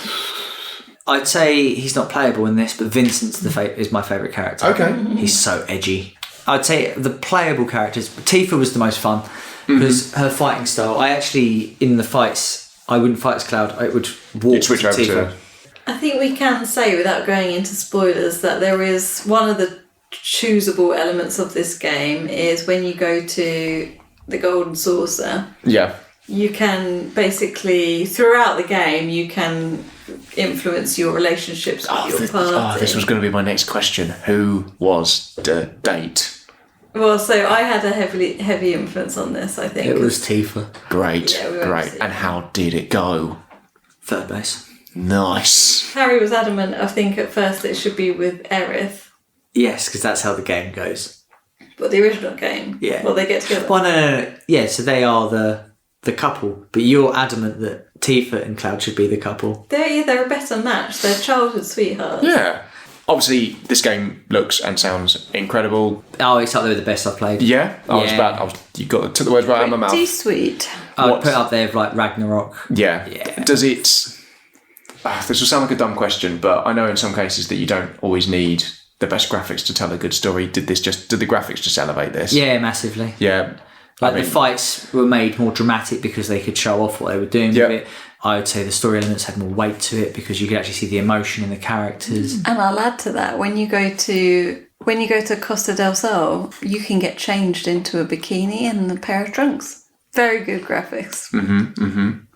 I'd say he's not playable in this, but Vincent's is my favourite character. Okay. He's so edgy. I'd say the playable characters, Tifa was the most fun because her fighting style, in the fights, I wouldn't fight as Cloud, I would walk You'd switch to over Tifa. to... I think we can say, without going into spoilers, that there is one of the choosable elements of this game is when you go to the Golden Saucer. Yeah. You can basically, throughout the game, you can influence your relationships with your party. This was going to be my next question. Who was the date? Well, so I had a heavy influence on this, I think. It was Tifa. Great, Yeah, we were great. obviously- And how did it go? Third base. Nice. Harry was adamant, I think, at first it should be with Aerith, Yes, because that's how the game goes. but the original game. Yeah. Well, they get together. Well, no. Yeah, so they are the couple, but you're adamant that Tifa and Cloud should be the couple. They're a better match. They're childhood sweethearts. Yeah. Obviously, this game looks and sounds incredible. Oh, it's up there with the best I've played. Yeah. You took the words right out of my mouth. Pretty sweet. I'd What? put it up there with like Ragnarok. Yeah. Yeah. Does it... this will sound like a dumb question, but I know in some cases that you don't always need the best graphics to tell a good story. Did the graphics just elevate this? Yeah, massively. Yeah. Like the fights were made more dramatic because they could show off what they were doing Yeah. with it. I would say the story elements had more weight to it because you could actually see the emotion in the characters. And I'll add to that, when you go to Costa del Sol, you can get changed into a bikini and a pair of trunks. Very good graphics.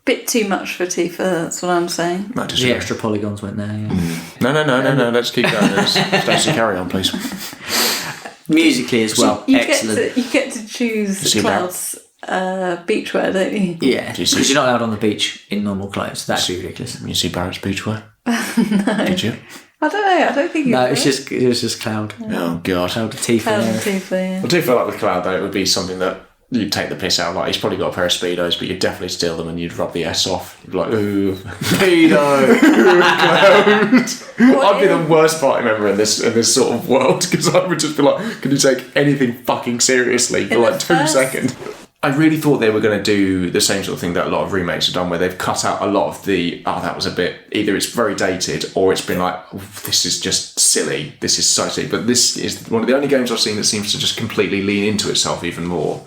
Bit too much for Tifa, that's what I'm saying. Not just The extra polygons went there. Yeah. No. Let's keep going. Stacey, carry on, please. Musically as well, excellent. You get to choose See Cloud's beachwear, don't you? Yeah, Do you see- because you're not allowed on the beach in normal clothes. That'd be ridiculous. You see Barrett's beachwear? No. Did you? I don't know. I don't think No, you it was just Cloud. Oh, God. Cloud, Tifa, Cloud and and Aerith. Tifa, yeah. I do feel like with Cloud, though, it would be something that you'd take the piss out. Like, he's probably got a pair of Speedos, but you'd definitely steal them and you'd rub the S off. You'd be like, ooh, Speedo, I'd be the worst party member in this sort of world, because I would just be like, can you take anything fucking seriously for like 2 seconds? I really thought they were going to do the same sort of thing that a lot of remakes have done, where they've cut out a lot of the, that was a bit, either it's very dated or it's been like, this is just silly, this is so silly. But this is one of the only games I've seen that seems to just completely lean into itself even more.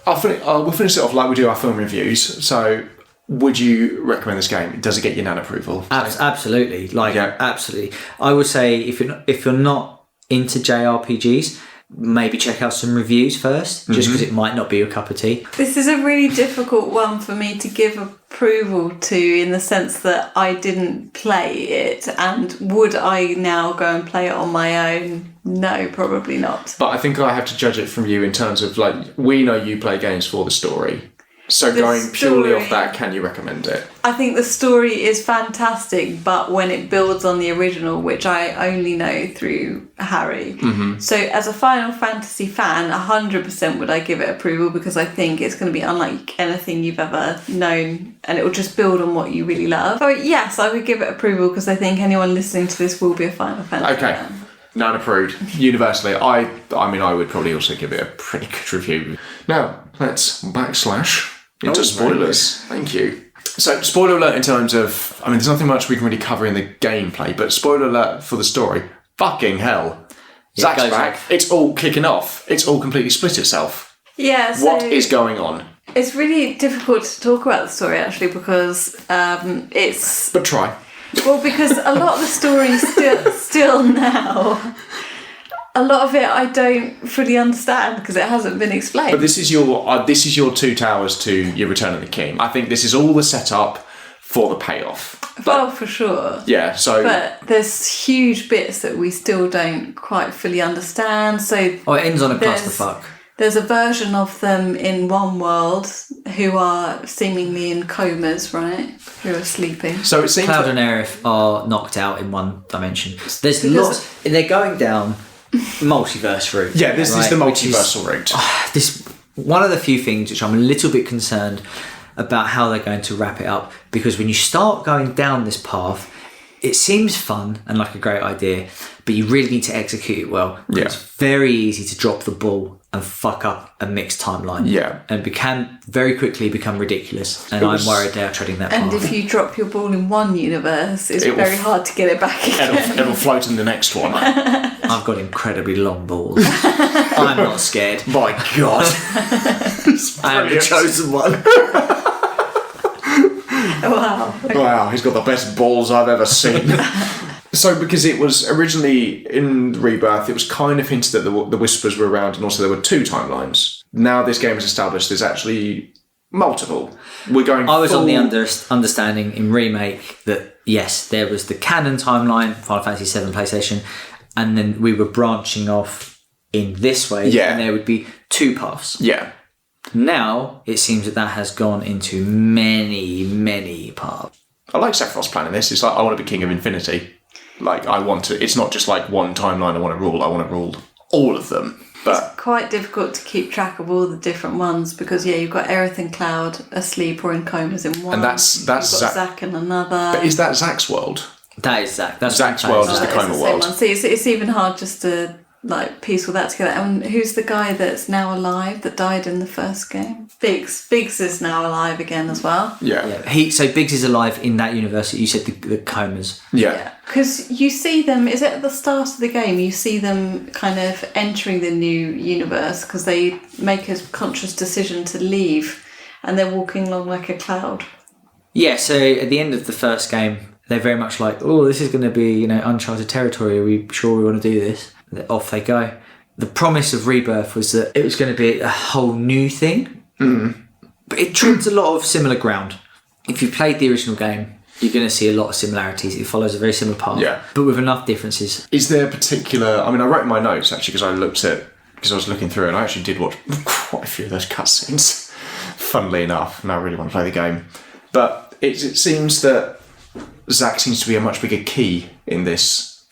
We'll finish it off like we do our film reviews. So, would you recommend this game? Does it get your nan approval? Absolutely, absolutely. I would say if you're not into JRPGs, maybe check out some reviews first, just because it might not be your cup of tea. This is a really difficult one for me to give approval to, in the sense that I didn't play it, and would I now go and play it on my own? No, probably not. But I think I have to judge it from you in terms of, like, we know you play games for the story. So going purely off that, can you recommend it? I think the story is fantastic, but when it builds on the original, which I only know through Harry. So as a Final Fantasy fan, 100% would I give it approval, because I think it's going to be unlike anything you've ever known, and it will just build on what you really love. So yes, I would give it approval, because I think anyone listening to this will be a Final Fantasy fan. Nan approved. Universally. I mean, I would probably also give it a pretty good review. Now, let's backslash into spoilers. Thank you. So, spoiler alert in terms of, I mean, there's nothing much we can really cover in the gameplay, but spoiler alert for the story. Fucking hell. Zach's back. It's all kicking off. It's all completely split itself. Yeah, so what is going on? It's really difficult to talk about the story, actually, because it's... But try. Well, because a lot of the story still now, a lot of it I don't fully understand, because it hasn't been explained. But this is your 2 towers to your Return of the King. I think this is all the setup for the payoff. Well, for sure. Yeah, so... But there's huge bits that we still don't quite fully understand, so... it ends on a clusterfuck. There's a version of them in one world who are seemingly in comas, right? Who are sleeping. So it seems Cloud and Aerith are knocked out in one dimension. There's lots... They're going down multiverse route. Yeah, this is the multiversal route. This one of the few things which I'm a little bit concerned about how they're going to wrap it up, because when you start going down this path, it seems fun and like a great idea, but you really need to execute it well. Yeah. It's very easy to drop the ball and fuck up a mixed timeline. Yeah. And can very quickly become ridiculous. And I'm worried they are treading that path. And if you drop your ball in one universe, it's very hard to get it back again. It'll float in the next one. I've got incredibly long balls. I'm not scared. My God. I am the chosen one. Wow. Wow, he's got the best balls I've ever seen. So, because it was originally in Rebirth, it was kind of hinted that the Whispers were around, and also there were 2 timelines. Now this game is established, there's actually multiple. I was on the understanding in Remake that, yes, there was the canon timeline, Final Fantasy VII PlayStation, and then we were branching off in this way, and there would be 2 paths. Yeah. Now, it seems that has gone into many, many paths. I like Sephiroth's plan in this. It's like, I want to be King of Infinity. Like, I want to... It's not just like one timeline I want to rule all of them. But it's quite difficult to keep track of all the different ones, because, you've got Aerith and Cloud asleep or in comas in one. And that's you've got Zack in another. But is that Zack's world? That is Zack. That's Zack's world is the coma world. See, it's even hard just to... piece all that together. And who's the guy that's now alive that died in the first game? Biggs. Biggs is now alive again as well. Yeah. So Biggs is alive in that universe. You said the comas. Yeah. Because you see them, is it at the start of the game, you see them kind of entering the new universe because they make a conscious decision to leave and they're walking along like a cloud. Yeah, so at the end of the first game, they're very much like, oh, this is going to be, uncharted territory. Are we sure we want to do this? Off they go. The promise of Rebirth was that it was going to be a whole new thing, but it treads a lot of similar ground. If you played the original game, you're going to see a lot of similarities. It follows a very similar path, but with enough differences. Is there a particular... I mean, I wrote in my notes, actually, because I was looking through and I actually did watch quite a few of those cutscenes, funnily enough, and I really want to play the game. But it seems that Zack seems to be a much bigger key in this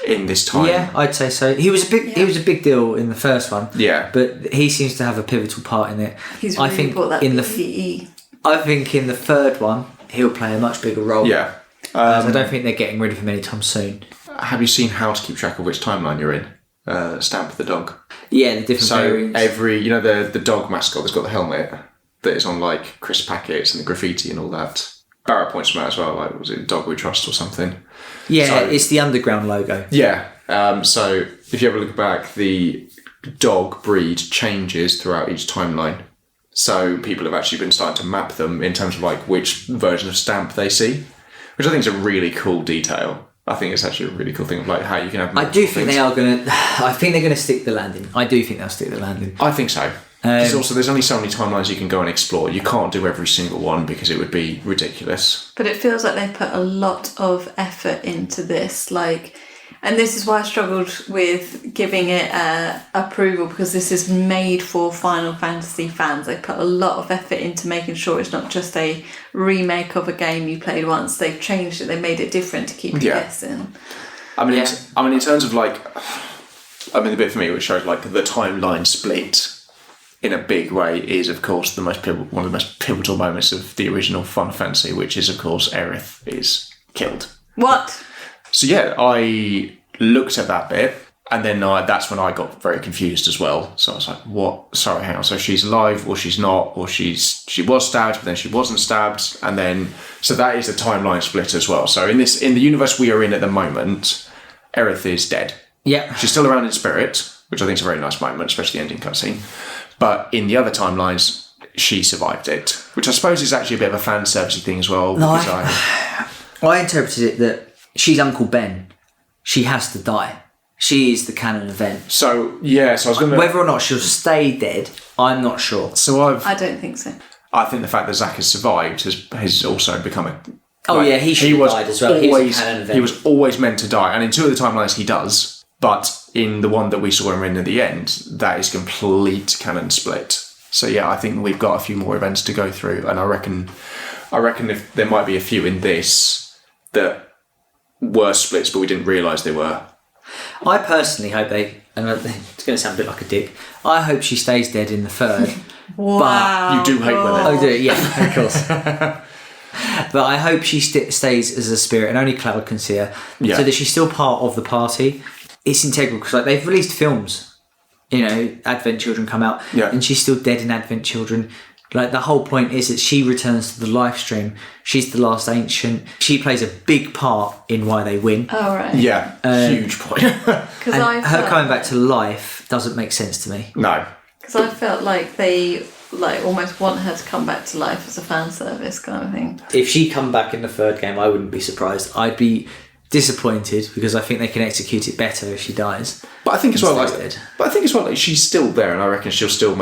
in this time. Yeah, I'd say so. He was a big deal in the first one. Yeah. But he seems to have a pivotal part in it. He's really brought that PvE. I think in the third one he'll play a much bigger role. Yeah. I don't think they're getting rid of him anytime soon. Have you seen how to keep track of which timeline you're in? Stamp the dog. Yeah, the different variants. Every, the dog mascot that's got the helmet that is on like crisp packets and the graffiti and all that. Barrett points them out as well, like, was it Dog We Trust or something? Yeah, so, it's the underground logo. Yeah. So if you ever look back, the dog breed changes throughout each timeline. So people have actually been starting to map them in terms of like which version of stamp they see, which I think is a really cool detail. I think it's actually a really cool thing of like how you can have. I do think they are going to. I think they're going to stick the landing. I do think they'll stick the landing. I think so. Because also there's only so many timelines you can go and explore. You can't do every single one because it would be ridiculous. But it feels like they've put a lot of effort into this, and this is why I struggled with giving it approval, because this is made for Final Fantasy fans. They put a lot of effort into making sure it's not just a remake of a game you played once. They've changed it. They made it different to keep you guessing. I mean, in terms of the bit for me which shows like the timeline split in a big way is, of course, one of the most pivotal moments of the original Final Fantasy, which is, of course, Aerith is killed. What? So yeah, I looked at that bit, and then that's when I got very confused as well. So I was like, "What? Sorry, hang on. So she's alive, or she's not, or she was stabbed, but then she wasn't stabbed, and then so that is the timeline split as well. So in the universe we are in at the moment, Aerith is dead. Yeah, she's still around in spirit, which I think is a very nice moment, especially the ending cutscene. But in the other timelines, she survived it, which I suppose is actually a bit of a fan servicey thing as well. No, I interpreted it that she's Uncle Ben. She has to die. She is the canon event. So I was going to... Whether or not she'll stay dead, I'm not sure. I don't think so. I think the fact that Zack has survived has also become a... he should have died as well. He was a canon event. He was always meant to die. And in two of the timelines he does... But in the one that we saw him in at the end, that is complete canon split. So yeah, I think we've got a few more events to go through, and I reckon if there might be a few in this that were splits, but we didn't realise they were. I personally hope it's going to sound a bit like a dick. I hope she stays dead in the third. Wow. But you do hate with it. I do, yeah, of course. But I hope she stays as a spirit, and only Cloud can see her, so that she's still part of the party. It's integral because they've released films, Advent Children come out, and she's still dead in Advent Children. Like, the whole point is that she returns to the live stream. She's the last ancient. She plays a big part in why they win. Oh, right. Yeah, huge point. And her coming back to life doesn't make sense to me. No. Because I felt like they almost want her to come back to life as a fan service kind of thing. If she come back in the third game, I wouldn't be surprised. I'd be disappointed because I think they can execute it better if she dies. But I think as well, she's still there, and I reckon she'll still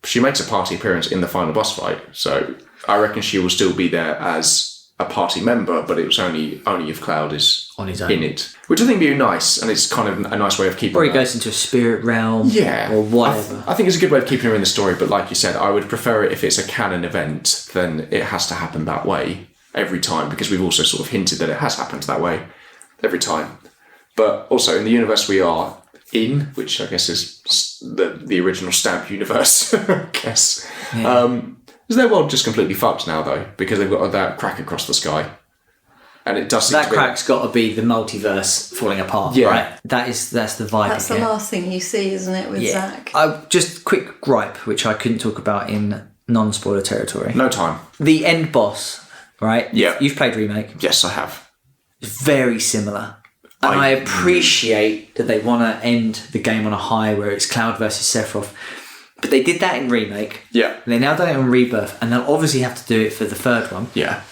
she makes a party appearance in the final boss fight. So I reckon she will still be there as a party member, but it was only if Cloud is on his own in it, which I think would be nice, and it's kind of a nice way of keeping. Or he goes into a spirit realm, or whatever. I think it's a good way of keeping her in the story. But like you said, I would prefer it if it's a canon event, then it has to happen that way every time, because we've also sort of hinted that it has happened that way every time. But also in the universe we are in, which I guess is the original Stamp universe, I guess. Yeah. Is their world just completely fucked now, though, because they've got that crack across the sky? And it does. That crack's got to be the multiverse falling apart, right? That's the vibe. That's the last thing you see, isn't it, with Zack? Just quick gripe, which I couldn't talk about in non-spoiler territory. No time. The end boss, right? Yeah. You've played Remake. Yes, I have. Very similar. And I appreciate that they want to end the game on a high where it's Cloud versus Sephiroth. But they did that in Remake. Yeah. And they now done it on Rebirth. And they'll obviously have to do it for the third one. Yeah.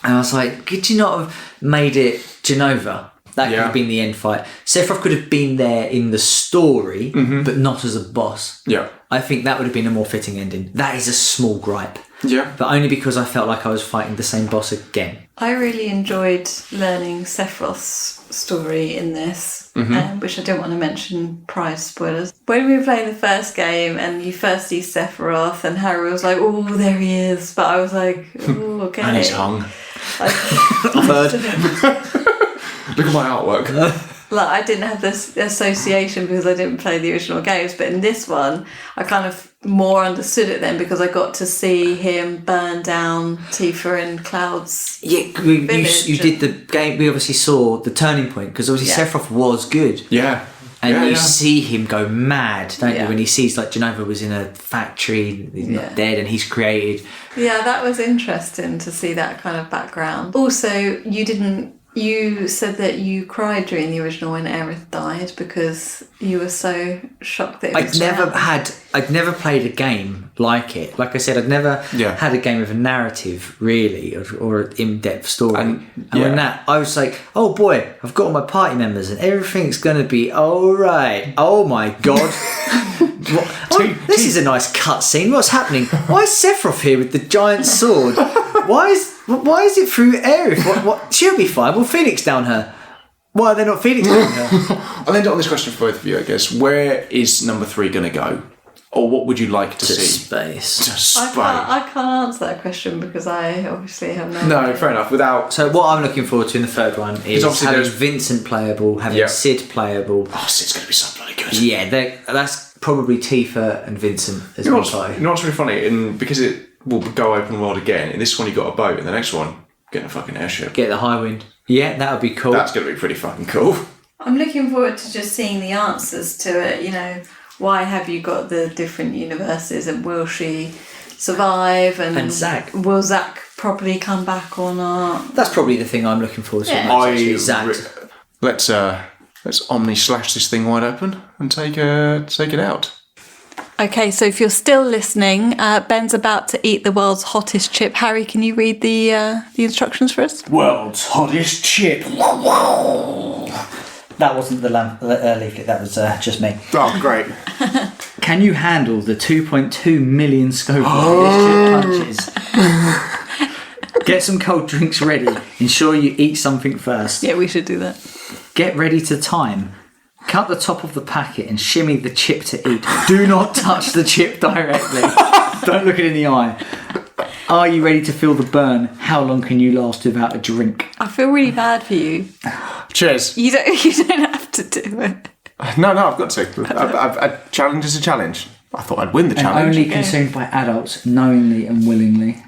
And I was like, could you not have made it Genova? That could have been the end fight. Sephiroth could have been there in the story, but not as a boss. Yeah. I think that would have been a more fitting ending. That is a small gripe. Yeah. But only because I felt like I was fighting the same boss again. I really enjoyed learning Sephiroth's story in this, which I don't want to mention prior to spoilers. When we were playing the first game and you first see Sephiroth and Harry was like, oh, there he is. But I was like, oh, okay. And he's hung. I've heard. Look at my artwork. like I didn't have this association because I didn't play the original games, but in this one I kind of more understood it then because I got to see him burn down Tifa and Cloud's village. You did the game. We obviously saw the turning point because obviously Sephiroth was good. Yeah. And you see him go mad, don't you? Yeah. When he sees like Genova was in a factory, he's not dead, and he's created. Yeah, that was interesting to see that kind of background. Also, you said that you cried during the original when Aerith died because you were so shocked that it was I'd never played a game like it. Like I said, I'd never had a game with a narrative really or an in-depth story. And when that, I was like, oh boy, I've got all my party members and everything's going to be all right. Oh my God. This is a nice cutscene. What's happening? Why is Sephiroth here with the giant sword? Why is it through Aerith? What? She'll be fine. Well, Phoenix down her. Why are they not Phoenix down her? I'll end on this question for both of you, I guess. Where is number 3 going to go? Or what would you like to see? Space. To space. I can't answer that question because I obviously have no No, idea. fair enough. Without... So what I'm looking forward to in the third one is obviously having there's- Vincent playable, having Sid playable. Oh, Sid's going to be so bloody good. Yeah, that's probably Tifa and Vincent as You know one what's, party. you know what's really funny? And because it will go open world again, in this one you got a boat, and the next one, get a fucking airship. Get the high wind. Yeah, that would be cool. That's going to be pretty fucking cool. I'm looking forward to just seeing the answers to it. You know, why have you got the different universes, and will she survive? And Zack. Will Zack properly come back or not? That's probably the thing I'm looking forward to. Yeah. most, actually, Zack. Let's Omni slash this thing wide open and take it out. Okay, so if you're still listening, Ben's about to eat the world's hottest chip. Harry, can you read the instructions for us? World's hottest chip. That wasn't the leaflet, that was just me. Oh, great. Can you handle the 2.2 million scope this chip punches? Get some cold drinks ready. Ensure you eat something first. Yeah, we should do that. Get ready to time. Cut the top of the packet and shimmy the chip to eat. Do not touch the chip directly. Don't look it in the eye. Are you ready to feel the burn? How long can you last without a drink? I feel really bad for you. Cheers. You don't have to do it. No, I've got to. A challenge is a challenge. I thought I'd win the And challenge. only consumed by adults, knowingly and willingly.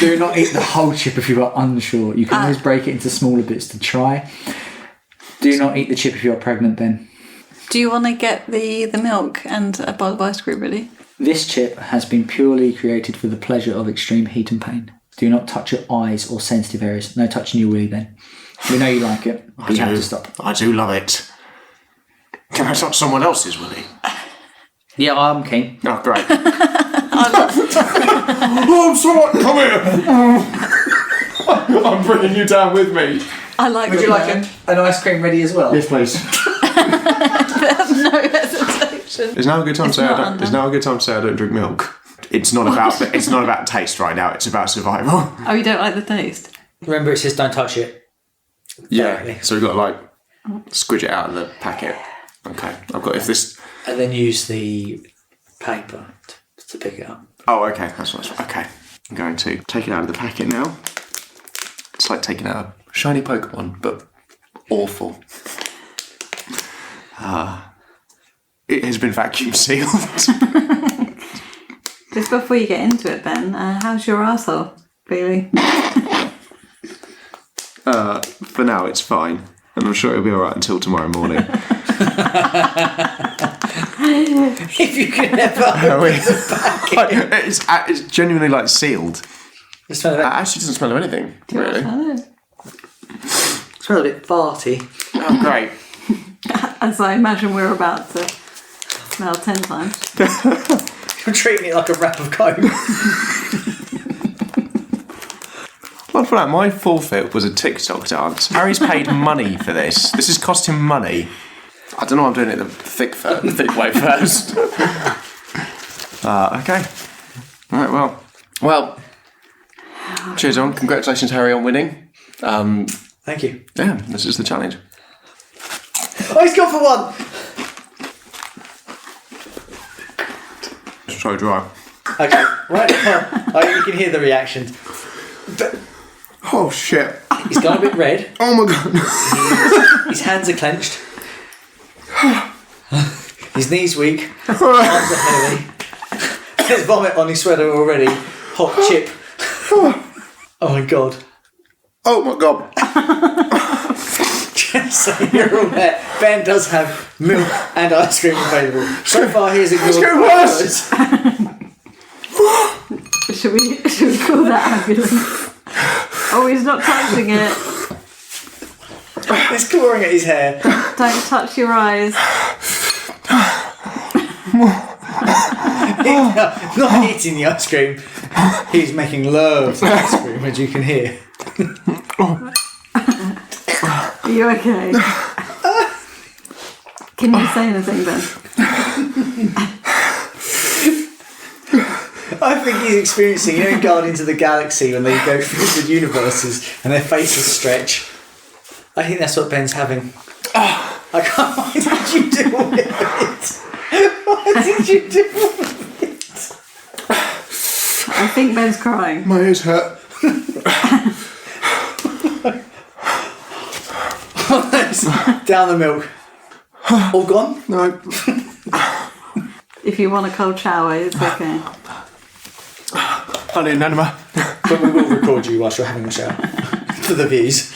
Do not eat the whole chip if you are unsure. You can always break it into smaller bits to try. Do not eat the chip if you are pregnant then. Do you want to get the milk and a bowl of ice cream ready? This chip has been purely created for the pleasure of extreme heat and pain. Do not touch your eyes or sensitive areas. No touching your willy then. We know you like it, but you have to stop. I do love it. Can I touch someone else's, Willie? Yeah, I'm keen. Oh, great. Oh, I'm sorry. Come here. I'm bringing you down with me. I like Would the you like burn. an ice cream ready as well? Yes, please. No hesitation. Is now a good time to say not undone. Is now a good time to say I don't drink milk? It's not about taste right now. It's about survival. Oh, you don't like the taste? Remember, it says don't touch it. Yeah. So we've got to like squidge it out of the packet. Okay. I've got this. And then use the paper to pick it up. Oh, okay. That's what. Okay. I'm going to take it out of the packet now. It's like taking out a shiny Pokemon, but awful. It has been vacuum sealed. Just before you get into it, Ben, how's your arsehole feeling? For now, it's fine. And I'm sure it'll be alright until tomorrow morning. If you can never. It's genuinely like sealed. It smells It actually doesn't smell of anything, really. a bit farty. Oh, great. As I imagine we're about to smell 10 times. You're treating it like a wrap of coke. Well, for that, my forfeit was a TikTok dance. Harry's paid money for this. This has cost him money. I don't know. I'm doing it the thick way first. Okay. All right. Well. Cheers, on. Congratulations, Harry, on winning. Thank you. Yeah, this is the challenge. Oh, he's gone for one! It's so dry. Okay, right now, you can hear the reactions. Oh shit! He's gone a bit red. Oh my god! His hands are clenched. His knees weak. Arms are heavy. There's vomit on his sweater already. Hot chip. Oh my god. Oh my god. Just so you're aware, Ben does have milk and ice cream available. So far, he has ignored. It's getting worse. Should we call that ambulance? Oh, he's not touching it. He's clawing at his hair. Don't touch your eyes. He's not eating the ice cream. He's making love to the ice cream, as you can hear. Are you okay? Can you say anything then? I think he's experiencing, in Guardians of the Galaxy when they go through the universes and their faces stretch. I think that's what Ben's having. I can't. Why did you do it? Why did you do it? I think Ben's crying. My ears hurt. Down the milk. All gone? No. If you want a cold shower, it's okay. I need an enema. But we will record you whilst you're having a shower. For the views.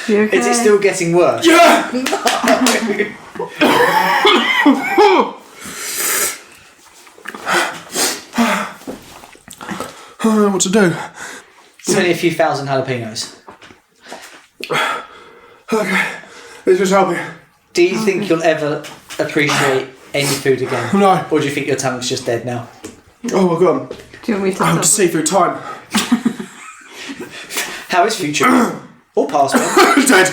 You okay? Is it still getting worse? Yeah! I don't know what to do. It's only a few thousand jalapenos. Okay. This is helping. Do you think you'll ever appreciate any food again? No. Or do you think your tongue's just dead now? Oh my god. Do you want me to I have stop? to see through time. How is future? Or past one? Dead.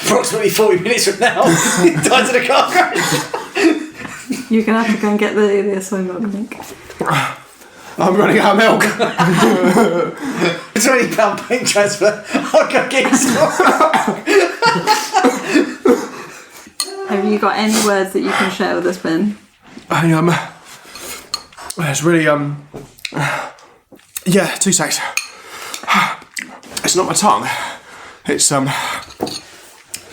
Approximately 40 minutes from now. Died in a car crash. You're going to have to go and get the soy milk, I think. I'm running out of milk. £20 bank transfer. I'll go get some. Have you got any words that you can share with us, Ben? It's really, yeah, 2 seconds. It's not my tongue. It's,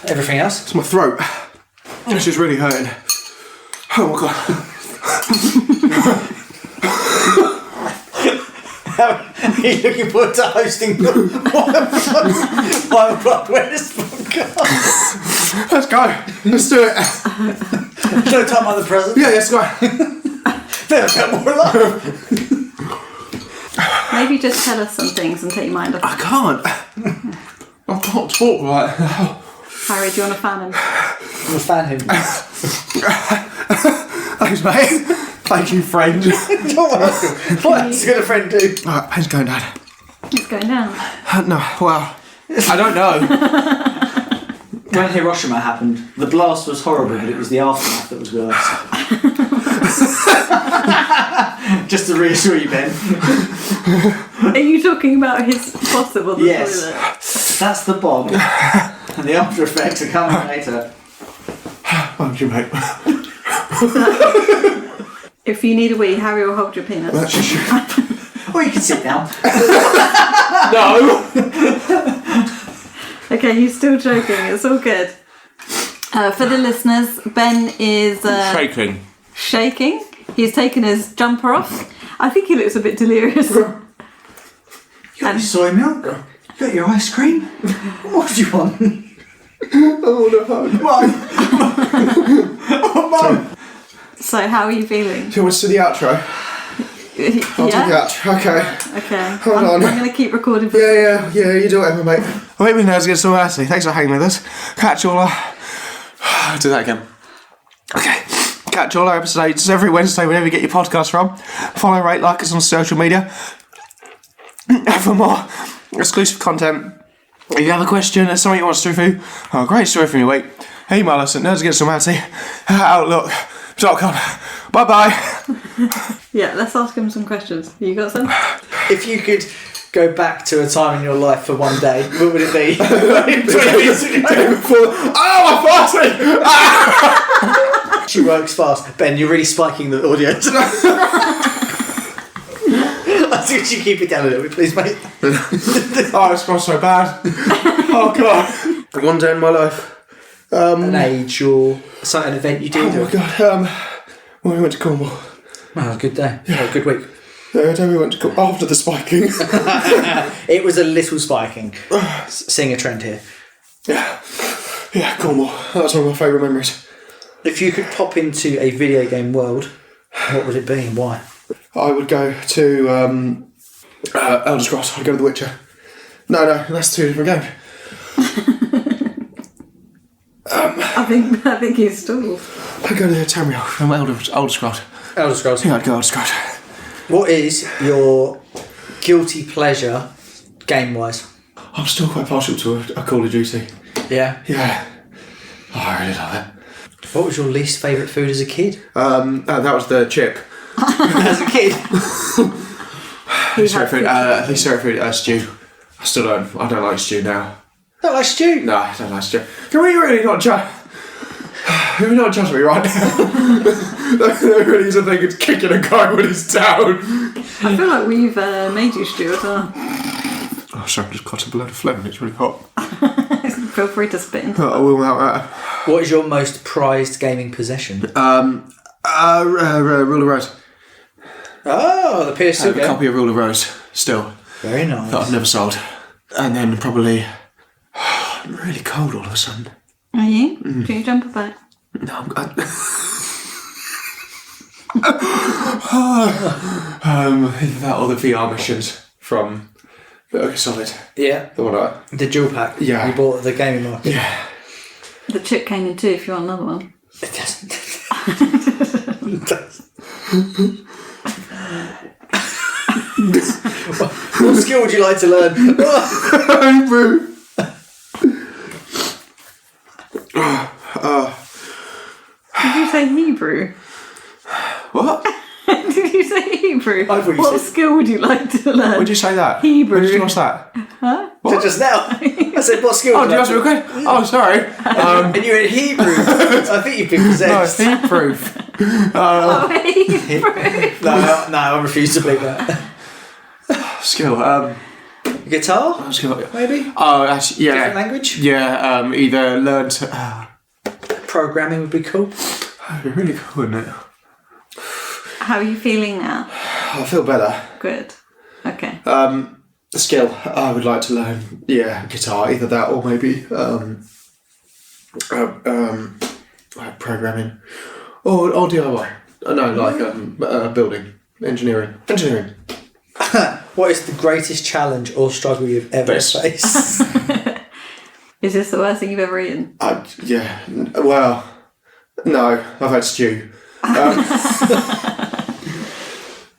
Everything else? it's my throat. It's just really hurting. Oh my god. Are you looking forward to hosting the 1 o'clock Wednesday podcast? Let's go. Let's do it. No time on the present. Yeah, let's go. Then I've got more love. Maybe just tell us some things and take your mind off. I can't. I can't talk right now. Harry, do you want to fan him? We'll fan him. Thanks, mate. Thank you, friend. You're welcome. What else could a friend do? Alright, pen's going down. It's going down. No, well, I don't know. When Hiroshima happened, the blast was horrible, but it was the aftermath that was worse. Just to reassure you, Ben. Are you talking about his faucet on the Yes. toilet? That's the bomb. And the after effects are coming later. Thank you, mate. If you need a wee, Harry will hold your penis. That's just Or you can sit down. No! Okay, he's still joking. It's all good. For the listeners, Ben is shaking. He's taken his jumper off. I think he looks a bit delirious. You got your soy milk? You got your ice cream? What do you want? Oh no. Mum! Oh, Mum! So, how are you feeling? Do you want to see the outro? I'll do the outro. Okay. Okay. Hold on. I'm going to keep recording for Yeah, you do whatever, mate. I hope you nerds get so nasty. Thanks for hanging with us. Catch all our... do that again. Okay. Catch all our episodes every Wednesday wherever you get your podcast from. Follow, rate, like us on social media. For more exclusive content. If you have a question or something you want us to review, or a great story from your week, email us at nerdsagainsthumanity@outlook.com. Bye-bye. Yeah, let's ask him some questions. You got some? If you could go back to a time in your life for one day, what would it be? 20 years ago. Oh, my farting! She works fast. Ben, you're really spiking the audio. I was Could you keep it down a little bit, please, mate? Oh, it smells so bad. Oh, God. One day in my life. An age or an event you did? Oh, my God. When we went to Cornwall. Oh, good day. Yeah, good week. The day we went to Cornwall after the spiking. It was a little spiking. Seeing a trend here. Yeah, Cornwall. That's one of my favourite memories. If you could pop into a video game world, what would it be and why? I would go to Elder Scrolls. I'd go to The Witcher. No, that's two different games. I think he's stalled. I'd go to Tamriel from Elder Scrolls. Elder Scrolls. Yeah, I'd go Elder Scrolls. What is your guilty pleasure game-wise? I'm still quite partial to a Call of Duty. Yeah. Yeah. Oh, I really love it. What was your least favourite food as a kid? That was the chip. As a kid? Least favourite food, stew. I don't like stew now. Not like stew? No, I don't like stew. Can we really not judge? Can we not judge me right now? There really is a thing, it's kicking a guy when he's down. I feel like we've made you stew as well. Oh, sorry, I just caught a blood of phlegm and it's really hot. Feel free to spit into I will without that. What is your most prized gaming possession? Rule of Rose. Oh, the I have PS2 a game. copy of Rule of Rose, still. Very nice. That I've never sold. And then probably... I'm really cold all of a sudden. Are you? Can you jump a bit? No, either that or the VR missions from Metal Gear Solid. Yeah. The one I... The dual pack. Yeah. You bought at the gaming market. Yeah. The chip came in too if you want another one. It doesn't. What skill would you like to learn? Hebrew. Did you say Hebrew? What? Did you say Hebrew? I thought you What said- skill would you like to learn? Would you say that? Hebrew. What's that? So just now, I said, what skill? Oh, would did you ask me a like question? Oh, sorry. And you went Hebrew. I think you've been possessed. No, heat proof. Oh, Hebrew. No, I refuse to believe that. Skill. Guitar, Skill. maybe? Oh, actually, yeah. Different language? Yeah, either learn to... Programming would be cool. That'd be really cool, wouldn't it? How are you feeling now? I feel better. Good. Okay. Skill. I would like to learn, guitar, either that or maybe programming. Or DIY. No, building. Engineering. What is the greatest challenge or struggle you've ever This. faced? Is this the worst thing you've ever eaten? Well, no, I've had stew.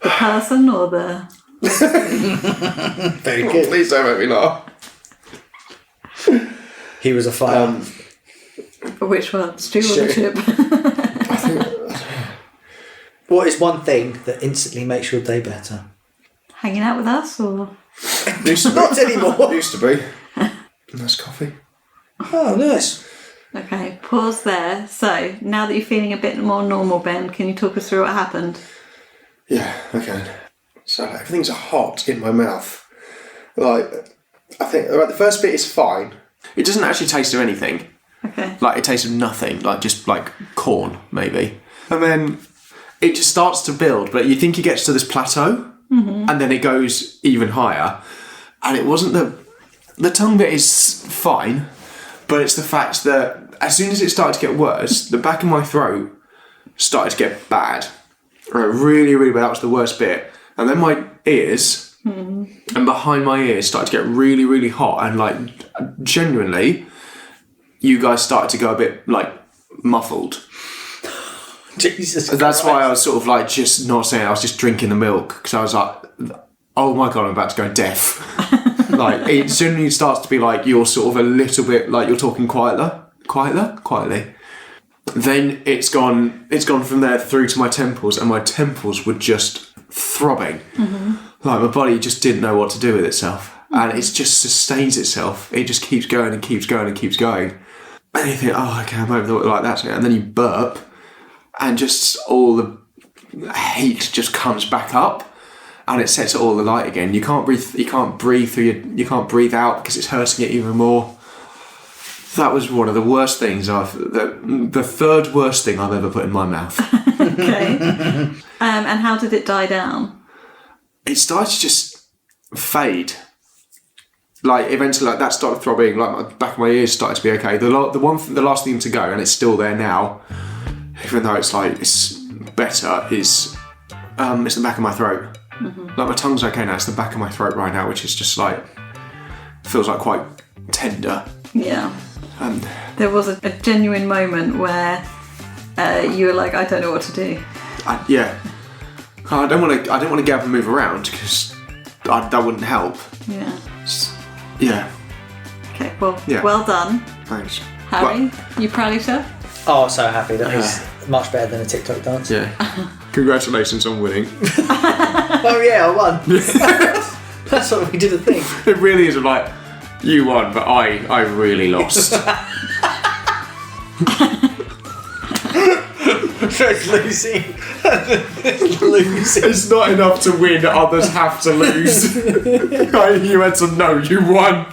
The person or the... Very good. Please don't make me laugh. He was a fire. Which one? Stew or the chip? I think... What is one thing that instantly makes your day better? Hanging out with us or... Used to be. Not anymore. Used to be. Nice coffee. Oh, nice. Okay, pause there. So, now that you're feeling a bit more normal, Ben, can you talk us through what happened? Yeah, I can. So everything's hot in my mouth. Like, I think the first bit is fine. It doesn't actually taste of anything. Okay. Like, it tastes of nothing. Like, just like corn, maybe. And then it just starts to build, but you think it gets to this plateau, and then it goes even higher. And it wasn't the tongue bit is fine, but it's the fact that as soon as it started to get worse, the back of my throat started to get bad. Really, really bad. That was the worst bit. And then my ears and behind my ears started to get really, really hot. And like, genuinely, you guys started to go a bit like muffled. Jesus That's Christ. why I was sort of like just not saying. I was just drinking the milk because I was like, oh my God, I'm about to go deaf. Like, it suddenly starts to be like you're sort of a little bit like you're talking quietly. Then it's gone from there through to my temples, and my temples were just throbbing. Like my body just didn't know what to do with itself, and it just sustains itself. It just keeps going and keeps going and keeps going. And you think, oh, okay, I'm over like that, and then you burp, and just all the hate just comes back up. and it sets it all alight again. You can't breathe through you can't breathe out because it's hurting it even more. That was one of the worst things the third worst thing I've ever put in my mouth. Okay. And how did it die down? It started to just fade. Like eventually, like that started throbbing. Like the back of my ears started to be okay. The last thing to go, and it's still there now, even though it's better, is it's the back of my throat. Mm-hmm. Like my tongue's okay now. It's the back of my throat right now, which is just like feels like quite tender. Yeah. There was a genuine moment where you were like, I don't know what to do. Yeah. I don't want to get up and move around because that wouldn't help. Yeah. Yeah. Okay. Well. Yeah. Well done. Thanks. Harry, you proud of yourself? Oh, so happy. That was much better than a TikTok dance. Yeah. Congratulations on winning. Oh yeah, I won. That's what we didn't think. It really is like, you won, but I really lost. Losing. Losing. It's not enough to win, others have to lose. You had to know you won.